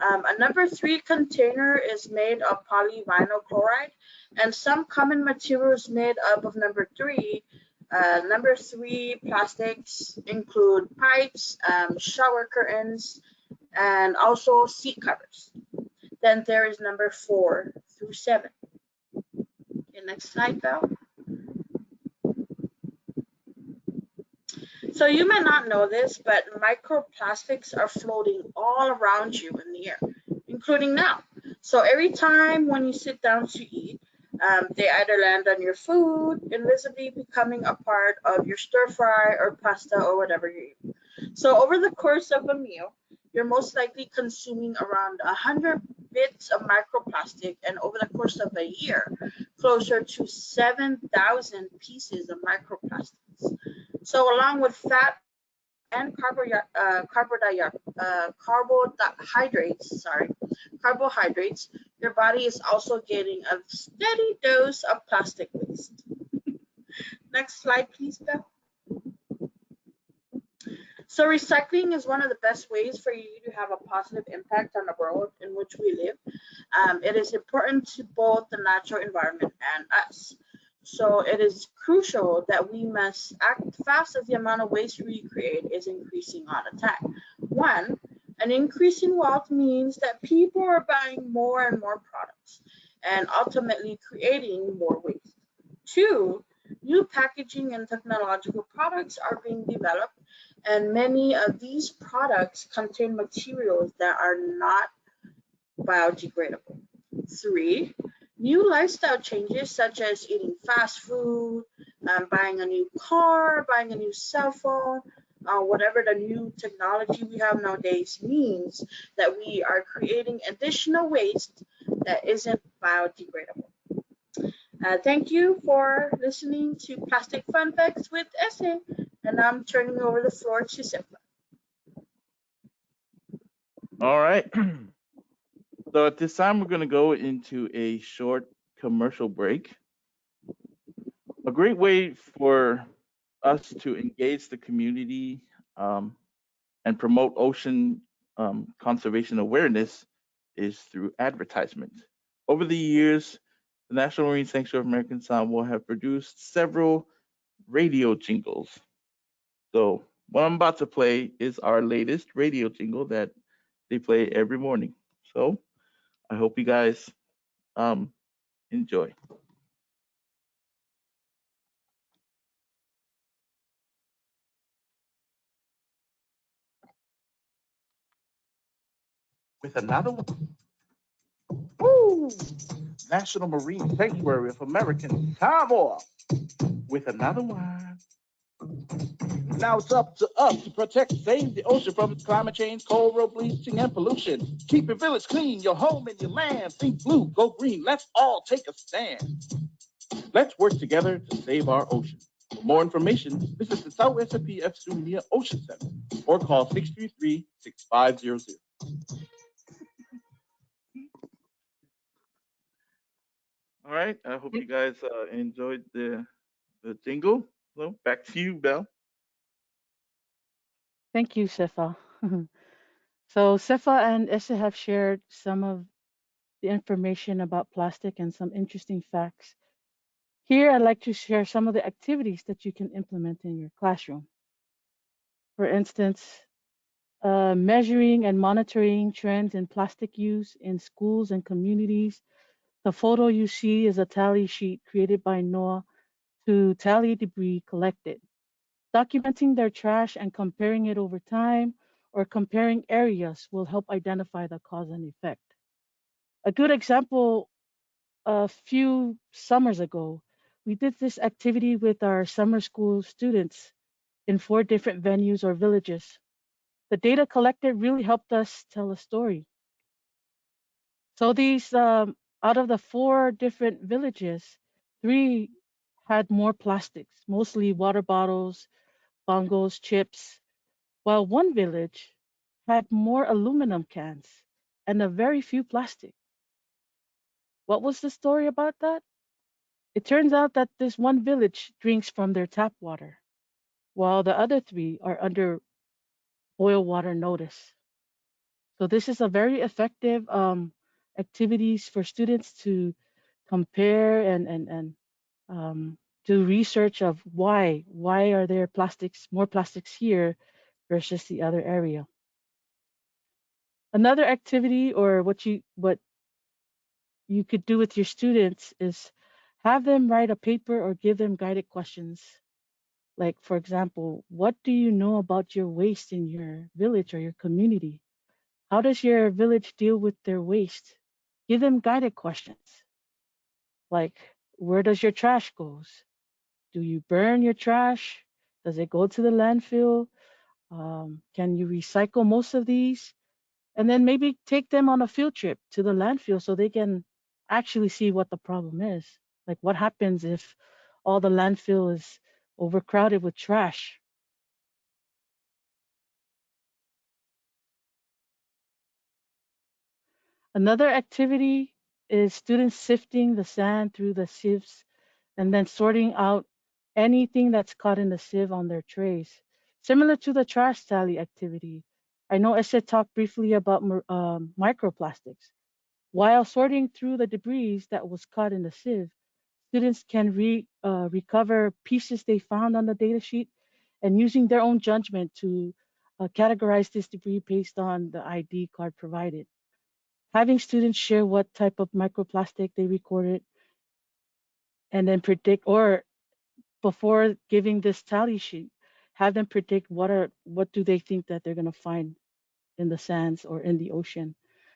A number 3 container is made of polyvinyl chloride, and some common materials made up of number 3. Number 3 plastics include pipes, shower curtains, and also seat covers. Then there is number 4 through 7. Okay, next slide, Belle. So you may not know this, but microplastics are floating all around you in the air, including now. So every time when you sit down to eat, they either land on your food, invisibly becoming a part of your stir fry or pasta or whatever you eat. So over the course of a meal, you're most likely consuming around 100 bits of microplastic, and over the course of a year, closer to 7,000 pieces of microplastics. So along with fat and carbohydrates, your body is also getting a steady dose of plastic waste. Next slide, please, Beth. So recycling is one of the best ways for you to have a positive impact on the world in which we live. It is important to both the natural environment and us. So it is crucial that we must act fast as the amount of waste we create is increasing all the time. 1, an increase in wealth means that people are buying more and more products and ultimately creating more waste. 2, new packaging and technological products are being developed, and many of these products contain materials that are not biodegradable. 3, new lifestyle changes such as eating fast food, buying a new car, buying a new cell phone, whatever the new technology we have nowadays means that we are creating additional waste that isn't biodegradable. Thank you for listening to Plastic Fun Facts with Essay, and I'm turning over the floor to Sifa. All right. So at this time, we're going to go into a short commercial break. A great way for us to engage the community and promote ocean conservation awareness is through advertisement. Over the years, the National Marine Sanctuary of American Samoa have produced several radio jingles. So what I'm about to play is our latest radio jingle that they play every morning. So I hope you guys enjoy. With another one. Woo! National Marine Sanctuary of American Samoa. With another one. Now it's up to us to protect and save the ocean from its climate change, coral bleaching, and pollution. Keep your village clean, your home and your land. Think blue, go green. Let's all take a stand. Let's work together to save our ocean. For more information, visit the South SFPF Sumia Ocean Center or call 633-6500. All right, I hope you guys enjoyed the jingle. So back to you, Belle. Thank you, Sefa. So Sefa and Issa have shared some of the information about plastic and some interesting facts. Here, I'd like to share some of the activities that you can implement in your classroom. For instance, measuring and monitoring trends in plastic use in schools and communities. The photo you see is a tally sheet created by NOAA to tally debris collected. Documenting their trash and comparing it over time or comparing areas will help identify the cause and effect. A good example, a few summers ago, we did this activity with our summer school students in 4 different venues or villages. The data collected really helped us tell a story. So these, out of the 4 different villages, 3 had more plastics, mostly water bottles, bongos, chips, while 1 village had more aluminum cans and a very few plastic. What was the story about that? It turns out that this 1 village drinks from their tap water, while the other 3 are under boil water notice. So this is a very effective activities for students to compare and do research of why are there more plastics here versus the other area. Another activity or what you could do with your students is have them write a paper or give them guided questions. Like, for example, what do you know about your waste in your village or your community? How does your village deal with their waste? Give them guided questions. Like, where does your trash goes? Do you burn your trash? Does it go to the landfill? Can you recycle most of these? And then maybe take them on a field trip to the landfill so they can actually see what the problem is. Like, what happens if all the landfill is overcrowded with trash? Another activity is students sifting the sand through the sieves and then sorting out anything that's caught in the sieve on their trays. Similar to the trash tally activity, I know Essa talked briefly about microplastics. While sorting through the debris that was caught in the sieve, students can recover pieces they found on the data sheet and using their own judgment to categorize this debris based on the ID card provided. Having students share what type of microplastic they recorded and then predict, or before giving this tally sheet, have them predict what do they think that they're going to find in the sands or in the ocean.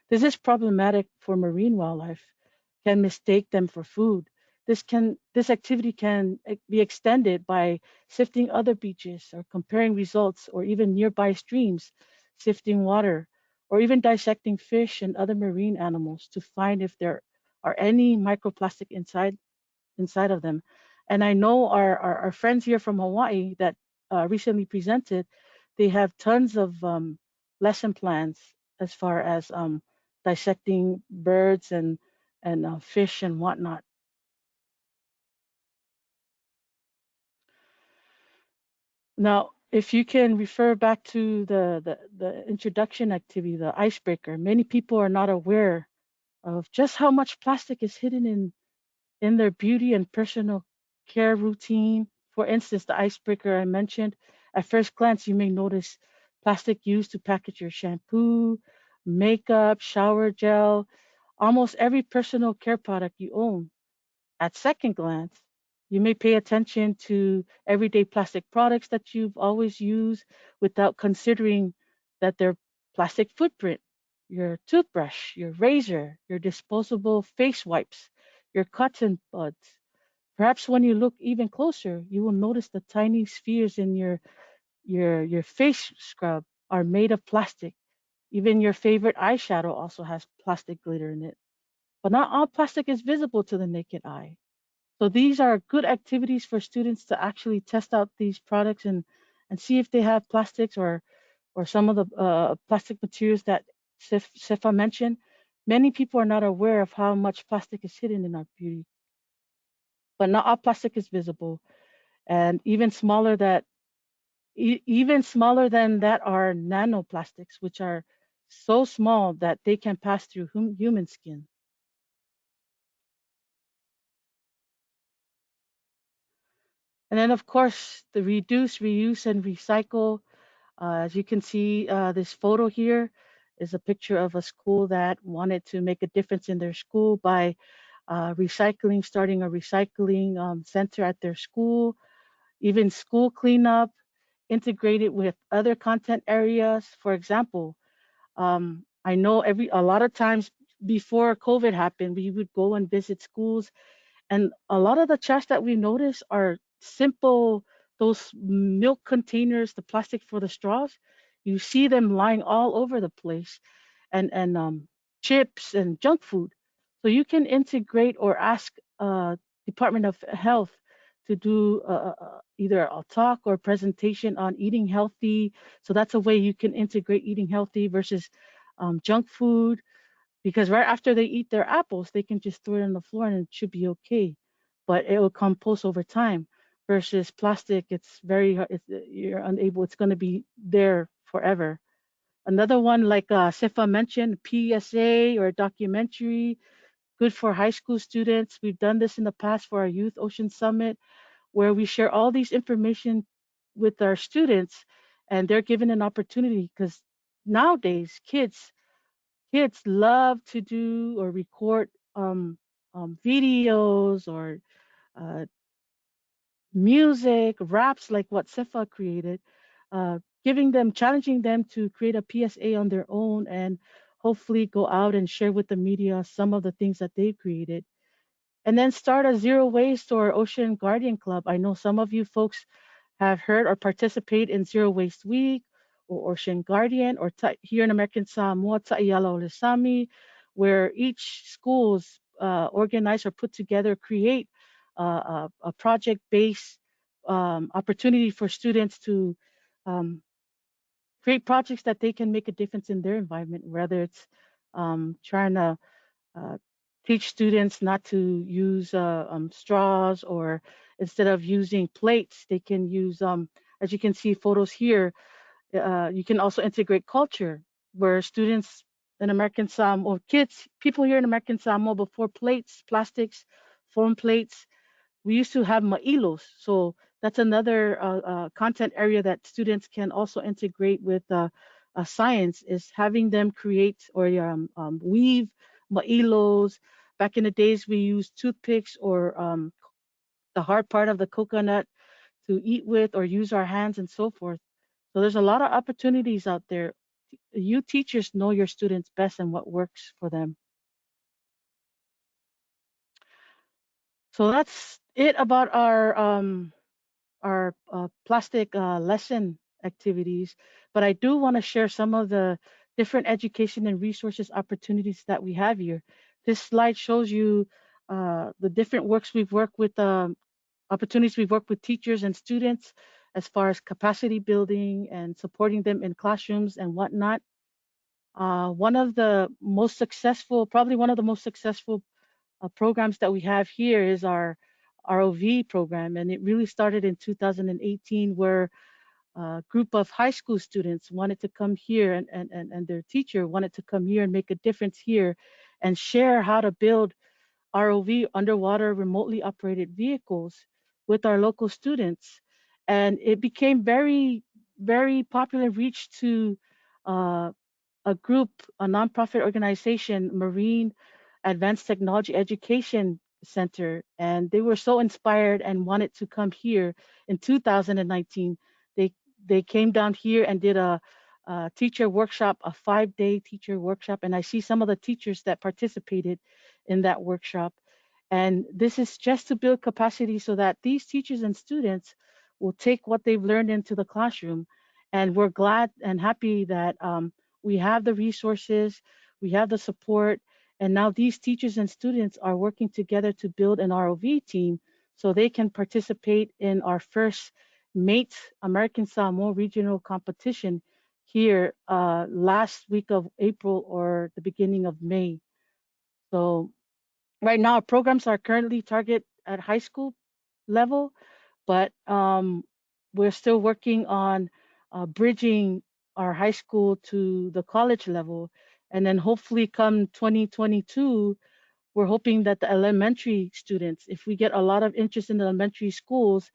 This is problematic for marine wildlife, can mistake them for food. This activity can be extended by sifting other beaches or comparing results or even nearby streams, sifting water, or even dissecting fish and other marine animals to find if there are any microplastic inside of them. And I know our friends here from Hawaii that recently presented, they have tons of lesson plans as far as dissecting birds and fish and whatnot. Now, if you can refer back to the introduction activity, the icebreaker, many people are not aware of just how much plastic is hidden in their beauty and personal care routine. For instance, the icebreaker I mentioned, at first glance, you may notice plastic used to package your shampoo, makeup, shower gel, almost every personal care product you own. At second glance, you may pay attention to everyday plastic products that you've always used without considering that their plastic footprint, your toothbrush, your razor, your disposable face wipes, your cotton buds. Perhaps when you look even closer, you will notice the tiny spheres in your face scrub are made of plastic. Even your favorite eyeshadow also has plastic glitter in it. But not all plastic is visible to the naked eye. So these are good activities for students to actually test out these products and see if they have plastics or some of the plastic materials that Sifa mentioned. Many people are not aware of how much plastic is hidden in our beauty, but not all plastic is visible, and even smaller than that are nanoplastics, which are so small that they can pass through human skin. And then, of course, the reduce, reuse, and recycle. As you can see, this photo here is a picture of a school that wanted to make a difference in their school by starting a recycling center at their school, even school cleanup, integrated with other content areas. For example, I know a lot of times before COVID happened, we would go and visit schools, and a lot of the trash that we notice are simple, those milk containers, the plastic for the straws. You see them lying all over the place, and chips and junk food. So you can integrate or ask Department of Health to do either a talk or presentation on eating healthy. So that's a way you can integrate eating healthy versus junk food, because right after they eat their apples, they can just throw it on the floor and it should be okay. But it will compost over time versus plastic. It's very hard. You're unable. It's going to be there forever. Another one, like Sifa mentioned, PSA or a documentary, good for high school students. We've done this in the past for our Youth Ocean Summit, where we share all these information with our students, and they're given an opportunity, because nowadays kids love to do or record videos or uh, music, raps like what Sifa created, challenging them to create a PSA on their own and hopefully go out and share with the media some of the things that they created. And then start a zero waste or ocean guardian club. I know some of you folks have heard or participate in Zero Waste Week or Ocean Guardian, or here in American Samoa, Ta'iala Olesami, where each schools organize or put together, create a project-based opportunity for students to create projects that they can make a difference in their environment, whether it's trying to uh, teach students not to use straws, or instead of using plates, they can use, as you can see photos here, you can also integrate culture, where students in American Samoa, or people here in American Samoa, before plates, plastics, foam plates, we used to have ma'ilos. So that's another content area that students can also integrate with science, is having them create or weave ma'ilos. Back in the days, we used toothpicks or the hard part of the coconut to eat with or use our hands and so forth. So there's a lot of opportunities out there. You teachers know your students best and what works for them. So that's it about our plastic lesson activities, but I do want to share some of the different education and resources opportunities that we have here. This slide shows you the different opportunities we've worked with teachers and students as far as capacity building and supporting them in classrooms and whatnot. One of the most successful programs that we have here is our ROV program, and it really started in 2018, where a group of high school students wanted to come here, and their teacher wanted to come here and make a difference here and share how to build ROV, underwater remotely operated vehicles, with our local students. And it became very, very popular reach to a group, a nonprofit organization, Marine Advanced Technology Education Center. And they were so inspired and wanted to come here in 2019. They came down here and did a teacher workshop, a 5-day teacher workshop. And I see some of the teachers that participated in that workshop. And this is just to build capacity so that these teachers and students will take what they've learned into the classroom. And we're glad and happy that we have the resources, we have the support, and now these teachers and students are working together to build an ROV team so they can participate in our first MATE American Samoa regional competition here last week of April or the beginning of May. So right now, our programs are currently target at high school level, but we're still working on bridging our high school to the college level. And then hopefully come 2022, we're hoping that the elementary students, if we get a lot of interest in the elementary schools,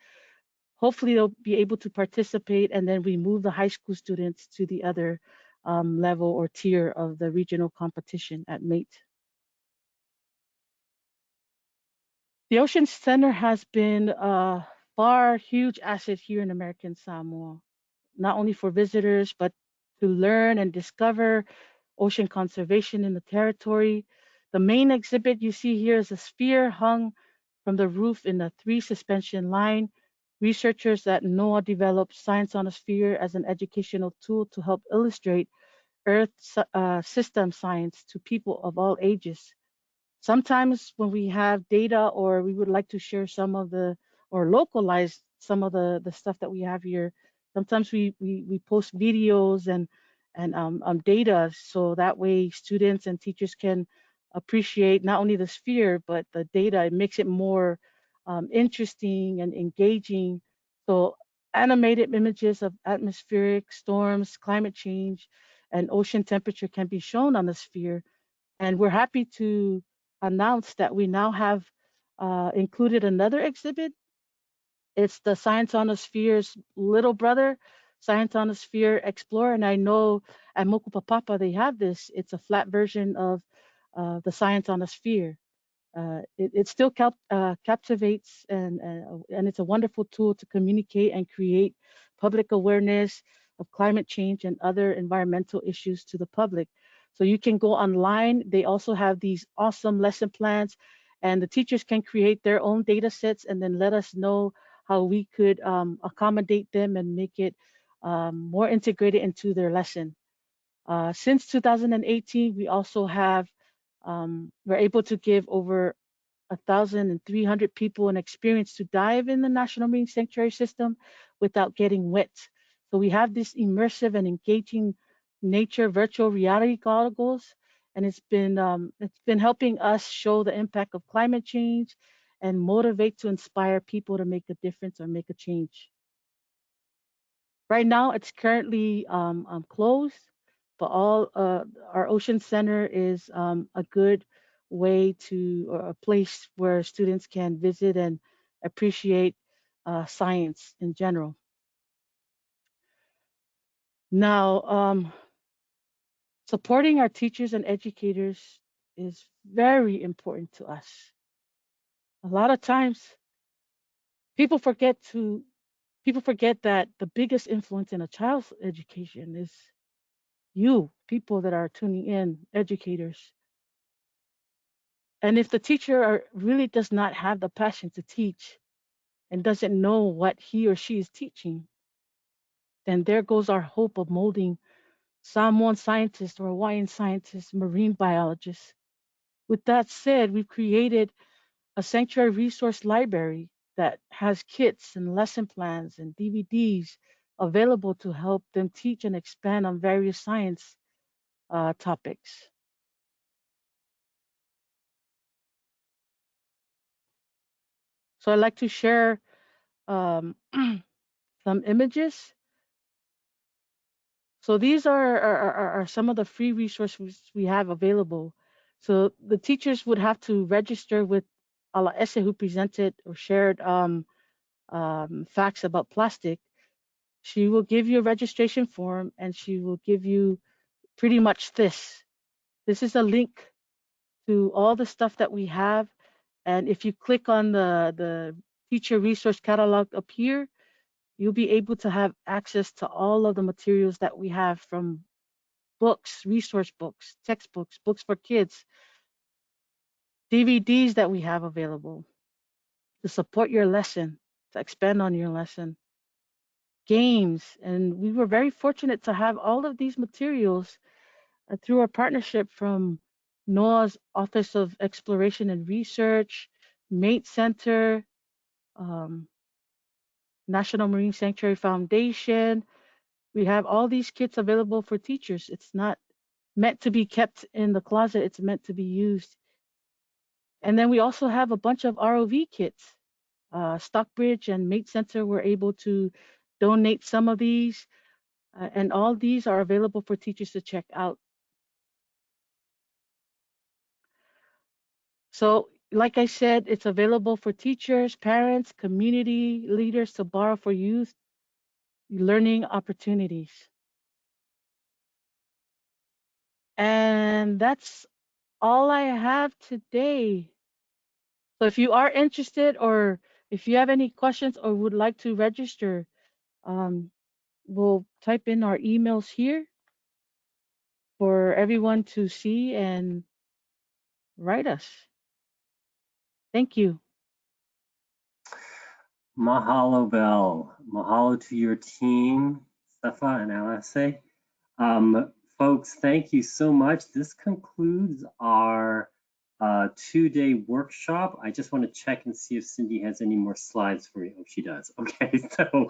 hopefully they'll be able to participate, and then we move the high school students to the other level or tier of the regional competition at MATE. The Ocean Center has been a huge asset here in American Samoa, not only for visitors, but to learn and discover ocean conservation in the territory. The main exhibit you see here is a sphere hung from the roof in a 3 suspension line. Researchers at NOAA developed Science on a Sphere as an educational tool to help illustrate Earth system science to people of all ages. Sometimes when we have data or we would like to share some of the, or localize some of the stuff that we have here, sometimes we post videos and data, so that way students and teachers can appreciate not only the sphere, but the data. It makes it more interesting and engaging. So animated images of atmospheric storms, climate change, and ocean temperature can be shown on the sphere. And we're happy to announce that we now have included another exhibit. It's the Science on a Sphere's little brother, Science on a Sphere Explorer. And I know at Mokupapapa they have this. It's a flat version of the Science on a Sphere. It still captivates, and it's a wonderful tool to communicate and create public awareness of climate change and other environmental issues to the public. So you can go online. They also have these awesome lesson plans, and the teachers can create their own data sets and then let us know how we could accommodate them and make it more integrated into their lesson. Since 2018, we also have we're able to give over 1,300 people an experience to dive in the National Marine Sanctuary System without getting wet. So we have this immersive and engaging nature virtual reality goggles, and it's been helping us show the impact of climate change and motivate to inspire people to make a difference or make a change. Right now, it's currently closed, but all our Ocean Center is a good way to, or a place where students can visit and appreciate science in general. Now, supporting our teachers and educators is very important to us. A lot of times, people forget that the biggest influence in a child's education is you, people that are tuning in, educators. And if the teacher really does not have the passion to teach and doesn't know what he or she is teaching, then there goes our hope of molding Samoan scientists or Hawaiian scientists, marine biologists. With that said, we've created a sanctuary resource library that has kits and lesson plans and DVDs available to help them teach and expand on various science topics. So I'd like to share some images. So these are some of the free resources we have available. So the teachers would have to register with Ala Ese, who presented or shared facts about plastic. She will give you a registration form, and she will give you pretty much this. This is a link to all the stuff that we have. And if you click on the teacher resource catalog up here, you'll be able to have access to all of the materials that we have, from books, resource books, textbooks, books for kids, DVDs that we have available to support your lesson, to expand on your lesson, games. And we were very fortunate to have all of these materials through our partnership from NOAA's Office of Exploration and Research, Mate Center, National Marine Sanctuary Foundation. We have all these kits available for teachers. It's not meant to be kept in the closet, it's meant to be used. And then we also have a bunch of ROV kits. Stockbridge and Mate Center were able to donate some of these, and all these are available for teachers to check out. So, like I said, it's available for teachers, parents, community leaders to borrow for youth learning opportunities. And that's all I have today. So if you are interested, or if you have any questions or would like to register, we'll type in our emails here for everyone to see and write us. Thank you. Mahalo, Bell. Mahalo to your team, Stefa and Alase. Folks, thank you so much. This concludes our 2-day workshop. I just want to check and see if Cindy has any more slides for you. Oh, she does. Okay, so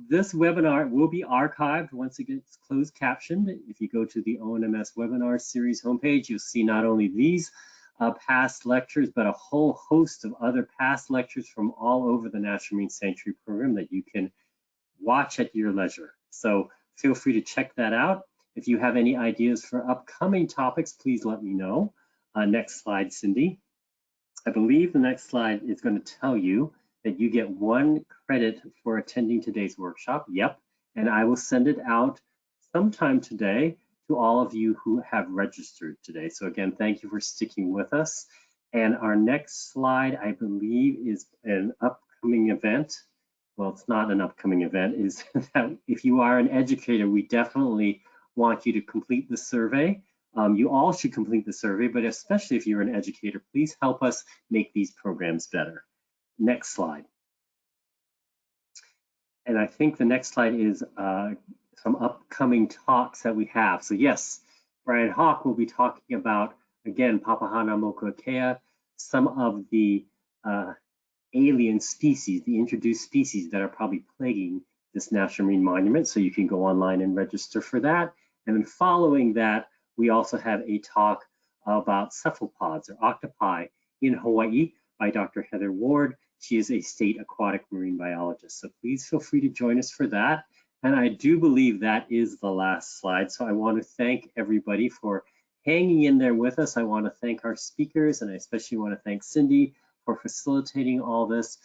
this webinar will be archived once it gets closed captioned. If you go to the ONMS webinar series homepage, you'll see not only these past lectures, but a whole host of other past lectures from all over the National Marine Sanctuary Program that you can watch at your leisure. So feel free to check that out. If you have any ideas for upcoming topics, please let me know. Next slide, Cindy. I believe the next slide is going to tell you that you get 1 credit for attending today's workshop. Yep, and I will send it out sometime today to all of you who have registered today. So again, thank you for sticking with us. And our next slide, I believe, is an upcoming event. Well, it's not an upcoming event, is that if you are an educator, we definitely want you to complete the survey. You all should complete the survey, but especially if you're an educator, please help us make these programs better. Next slide. And I think the next slide is some upcoming talks that we have. So yes, Brian Hawk will be talking about, again, Papahanaumokuakea, some of the alien species, the introduced species that are probably plaguing this National Marine Monument. So you can go online and register for that. And then following that, we also have a talk about cephalopods or octopi in Hawaii by Dr. Heather Ward. She is a state aquatic marine biologist. So please feel free to join us for that. And I do believe that is the last slide. So I want to thank everybody for hanging in there with us. I want to thank our speakers, and I especially want to thank Cindy for facilitating all this.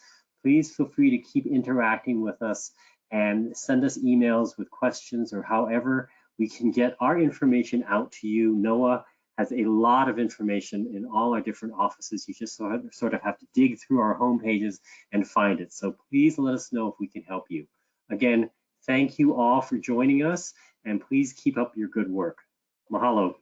Please feel free to keep interacting with us and send us emails with questions or however we can get our information out to you. NOAA has a lot of information in all our different offices. You just sort of have to dig through our home pages and find it. So please let us know if we can help you. Again, thank you all for joining us, and please keep up your good work. Mahalo.